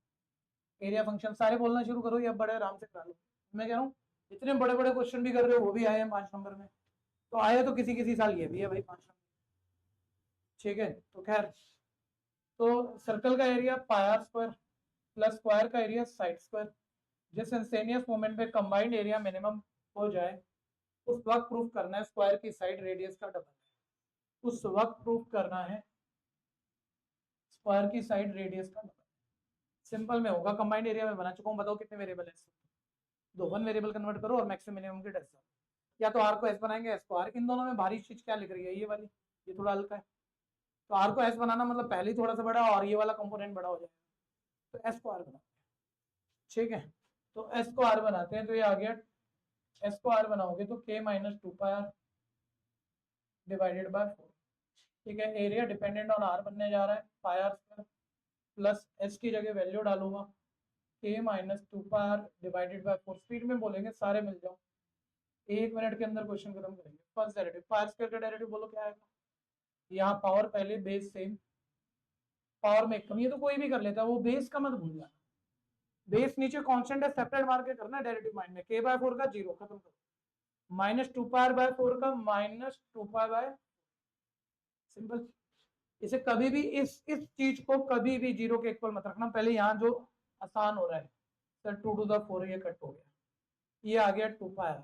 Speaker 1: एरिया फंक्शन। सारे बोलना शुरू करो, या बड़े आराम से करा लो, मैं कह रहा हूँ इतने बड़े बड़े क्वेश्चन भी कर रहे हो, वो भी आए हैं 5 नंबर में, तो आया तो किसी किसी साल ये भी है भाई 5 नंबर, ठीक है। तो खैर, तो सर्कल का area pi are square plus square का एरिया साइड स्क्वायर। जिस इंस्टेनियस मोमेंट पे कंबाइंड एरिया मिनिमम हो जाए उस वक्त प्रूफ करना है स्क्वायर की साइड रेडियस का डबल है। उस वक्त प्रूफ करना है स्क्वायर की साइड रेडियस का डबल। सिंपल में होगा, कंबाइंड एरिया में बना चुका हूँ, बताओ कितने वेरिएबल है? दो। वन वेरिएबल कन्वर्ट करो और मैक्सिमम मिनिमम की टेस्ट। या तो आर को एस बनाएंगे एस को आर। इन दोनों में भारी चीज क्या लिख रही है? ये वाली, ये थोड़ा हल्का है। तो आर को एस बनाना मतलब पहले ही थोड़ा सा बड़ा और ये वाला कंपोनेंट बड़ा हो जाएगा। तो एस को आर बनाते हैं, ठीक है। तो एस को आर बनाते हैं, तो ये आ गया, एस को आर बनाओगे तो k minus 2 pi r divided by 4। ठीक है, एरिया डिपेंडेंट ऑन आर बनने जा रहा है, pi are square plus s की जगह वैल्यू डालूंगा k minus 2 pi r divided by 4। Speed में बोलेंगे, सारे मिल जाओ, 1 मिनट के अंदर क्वेश्चन खत्म करेंगे। First derivative, pi are square का डेरिवेटिव बोलो क्या आएगा? यहाँ पावर पहले, बेस सेम, पावर में कम, ये तो कोई भी कर लेता है, वो बेस का मत भूल जाना। बेस नीचे कांस्टेंट है, सेपरेट मार के करना डेरिवेटिव माइंड में। k बाय 4 का 0 खत्म करो, माइनस 2 पाई आर बाय 4 का माइनस 2 पाई बाय, सिंपल। इसे कभी भी इस चीज को कभी भी 0 के इक्वल मत रखना। पहले यहाँ जो आसान हो रहा है सर, 2 टू द 4 ये कट हो गया, ये आ गया 2 पाई आर,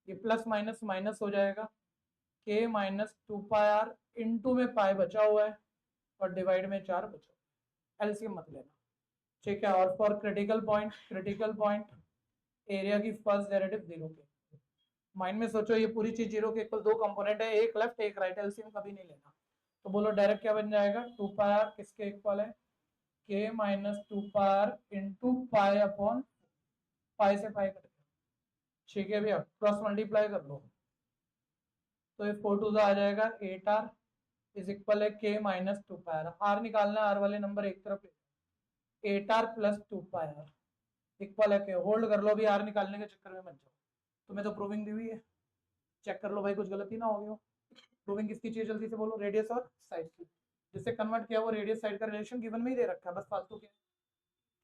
Speaker 1: ये प्लस माइनस माइनस हो जाएगा, k minus 2 pi are into में पाई बचा हुआ है और डिवाइड में 4 बचा हुआ है। एलसीएम मत लेना, ठीक है। और फॉर क्रिटिकल पॉइंट एरिया की फर्स्ट डेरिवेटिव 0 के, माइंड में सोचो ये पूरी चीज 0 के इक्वल, दो कंपोनेंट है, एक लेफ्ट एक राइट, एलसीएम कभी नहीं लेना। तो बोलो डायरेक्ट क्या बन जाएगा? 2 पाई आर किसके इक्वल है? k minus 2 pi are into pi upon, pi से पाई कट गया, ठीक है भैया। क्रॉस मल्टीप्लाई कर लो तो ये 4 टू आ जाएगा 8r इज इक्वल है k minus 2 pi r. R निकालना, आर वाले नंबर एक तरफ, 8r plus 2 pi r equal है k। होल्ड कर लो अभी, आर निकालने के चक्कर में मत जाओ, तुम्हें तो प्रूविंग दी हुई है, चेक कर लो भाई कुछ गलती ना हो गई हो। प्रूविंग किसकी चाहिए जल्दी से बोलो? रेडियस और साइड की। जिससे कन्वर्ट किया वो रेडियस साइड का रिलेशन गिवन में ही दे रखा है, बस फालतू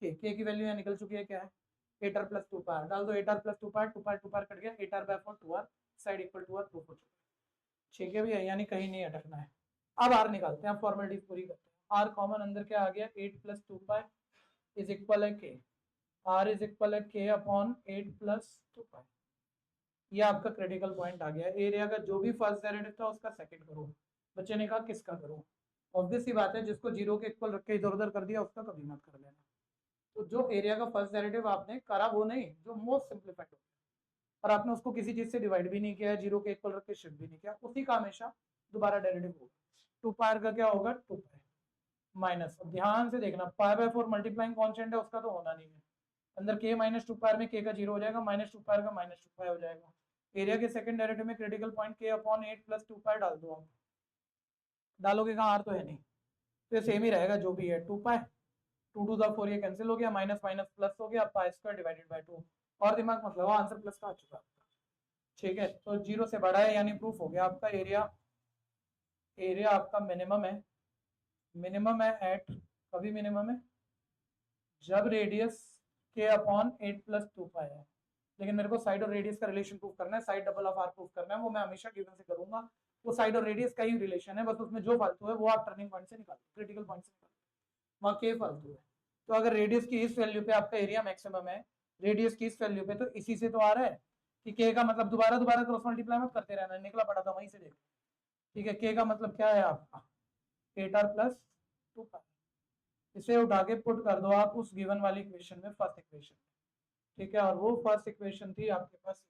Speaker 1: के की वैल्यू यहाँ निकल चुकी है, क्या है? 8r प्लस 2 पाई डाल दो, 8r प्लस 2 पाई, 2 पाई कट गया, 8r बाय 4 2r, side equal to r, proof हो चुका है, ठीक है भैया। यानी कहीं नहीं अटकना है। अब r निकालते हैं, फॉर्मेलिटीज पूरी करते हैं। r कॉमन अंदर क्या आ गया? 8 प्लस 2 पाई इज इक्वल है k, r इज इक्वल है k अपॉन 8 प्लस 2 पाई। ये आपका क्रिटिकल पॉइंट आ गया। एरिया का जो भी फर्स्ट डेरिवेटिव था उसका सेकंड करो। बच्चे ने कहा किसका करो? ऑब्वियस सी बात है, जिसको 0 के इक्वल रख के इधर उधर कर दिया उसका कभी मत कर लेना। तो जो एरिया का फर्स्ट डेरिवेटिव आपने करा वो नहीं, जो मोस्ट सिंप्लीफाइड हो गया, और आपने उसको किसी चीज से डिवाइड भी नहीं किया, 0 के इक्वल रख के शिफ्ट भी नहीं किया, उसी का हमेशा दोबारा डेरिवेटिव होगा। 2 पाई का क्या होगा? 2 पाई माइनस, ध्यान से देखना, पाई बाय 4 मल्टीप्लाइंग कॉन्स्टेंट है, उसका तो होना नहीं है। अंदर k माइनस 2 पाई में k का 0 हो जाएगा, माइनस 2 पाई का माइनस 2 पाई हो जाएगा। एरिया के सेकंड डेरिवेटिव में critical point k upon 8 plus 2 पाई डाल दो आप। डालोगे कहाँ? आर तो है नहीं, तो ये सेम ही रहेगा जो भी है। 2 पाई, 2 टू द 4 ये कैंसिल हो गया, माइनस माइनस प्लस हो गया, पाई स्क्वायर डिवाइडेड बाय 2। और दिमाग मत लगाओ, आंसर प्लस का आ चुका आपका, ठीक है। तो 0 से बड़ा है यानी प्रूफ हो गया आपका। एरिया आपका मिनिमम है एट, कभी मिनिमम है जब रेडियस k अपॉन 8 प्लस 2 पाई है। लेकिन मेरे को साइड और रेडियस का रिलेशन प्रूफ करना है, side double of r proof करना है, वो मैं हमेशा गिवन से करूंगा। वो साइड और रेडियस का ही रिलेशन है, बस उसमें जो फालतू है वो आप टर्निंग पॉइंट से निकालो, क्रिटिकल पॉइंट से निकालो, वहाँ k फालतू है। तो अगर रेडियस की इस वैल्यू पे आपका एरिया मैक्सिमम है, रेडियस की इस वैल्यू पे, तो इसी से तो आ रहा है कि k का मतलब दोबारा क्रॉस मल्टीप्लाई मत करते रहना, निकला पड़ा था वहीं से देख, ठीक है। k का मतलब क्या है आपका? 8r प्लस 2 पाई। इसे उठा के पुट कर दो आप उस गिवन वाली इक्वेशन में, फर्स्ट इक्वेशन, ठीक है। और वो फर्स्ट इक्वेशन थी आपके पास,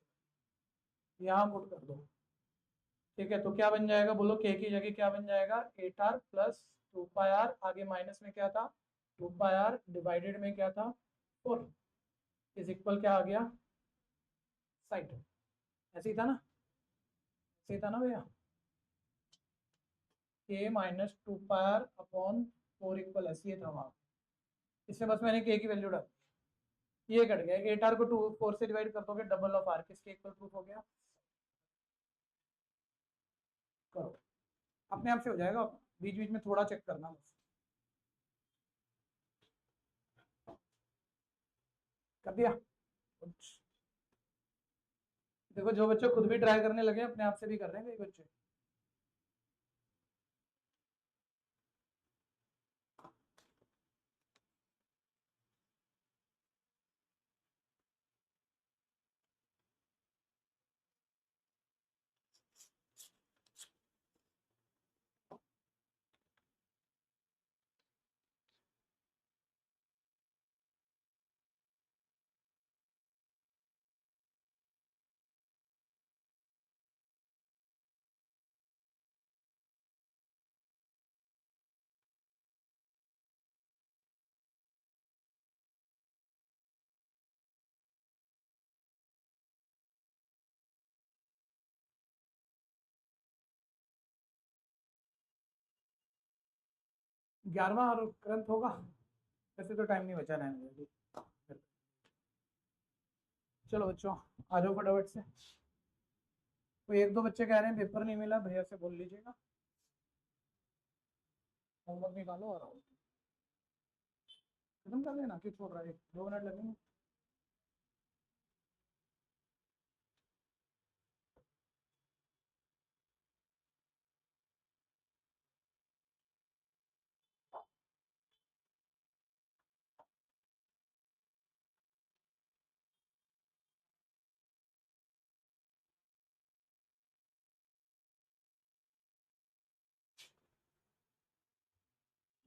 Speaker 1: यहाँ पुट कर दो, ठीक है। तो क्या बन जाएगा बोलो? k की जगह क्या बन जाएगा? 8r प्लस 2 पाई आर, आगे माइनस में क्या था? 2 पाई आर, डिवाइडेड में क्या था? 4, इज इक्वल क्या आ गया? साइड, ऐसे ही था ना, ऐसे ही था ना भैया? k minus 2 pi r upon 4 equal ऐसे ही था वहां। इसमें बस मैंने k की वैल्यू डाल, ये कट गया। 8r को 4 से डिवाइड कर दोगे, डबल ऑफ r किसके इक्वल प्रूफ हो गया? करो, अपने आप से हो जाएगा, बीच बीच में थोड़ा चेक करना बस। कर दिया? देखो जो बच्चे खुद भी ट्राई करने लगे अपने आप से भी कर रहे हैं कई बच्चे। 11वां और ग्रंथ होगा। वैसे तो टाइम नहीं बचा रहने दे अभी। चलो बच्चों आ जाओ फटाफट से। कोई एक दो बच्चे कह रहे हैं पेपर नहीं मिला, भैया से बोल लीजिएगा, होमवर्क निकालो और आओ। खत्म कर देना, क्यों छोड़ रहा है, 2 मिनट लगेंगे।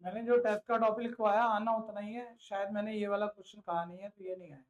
Speaker 1: मैंने जो टेस्ट का टॉपिक लिखवाया आना उतना ही है, शायद मैंने ये वाला क्वेश्चन कहा नहीं है तो ये नहीं है।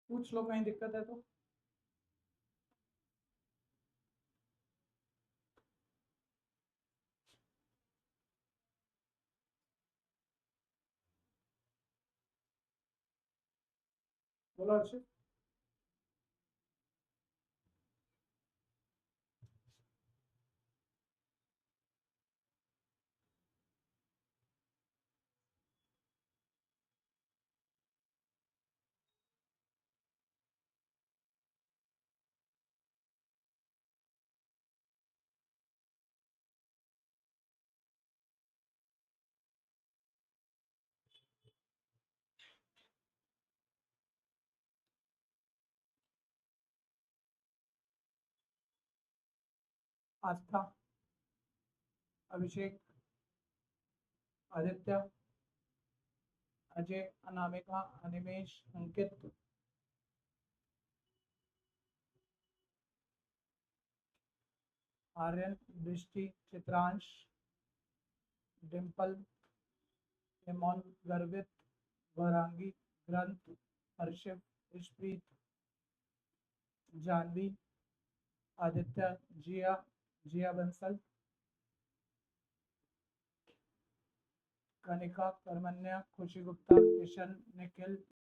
Speaker 1: पूछ लो कहीं दिक्कत है तो। बोलो अर्षित। आस्था, अभिषेक, आदित्य, अजय, अनामिका, अनिमेश, अंकित, आर्यन, दृष्टि, चित्रांश, डिम्पल, हेमोन, गर्वित, वरांगी, ग्रंथ, हर्षित, इशप्रीत, जानवी, आदित्य, जिया, जिया बंसल, कनिका, करमन्या, खुशी गुप्ता, किशन, निखिल,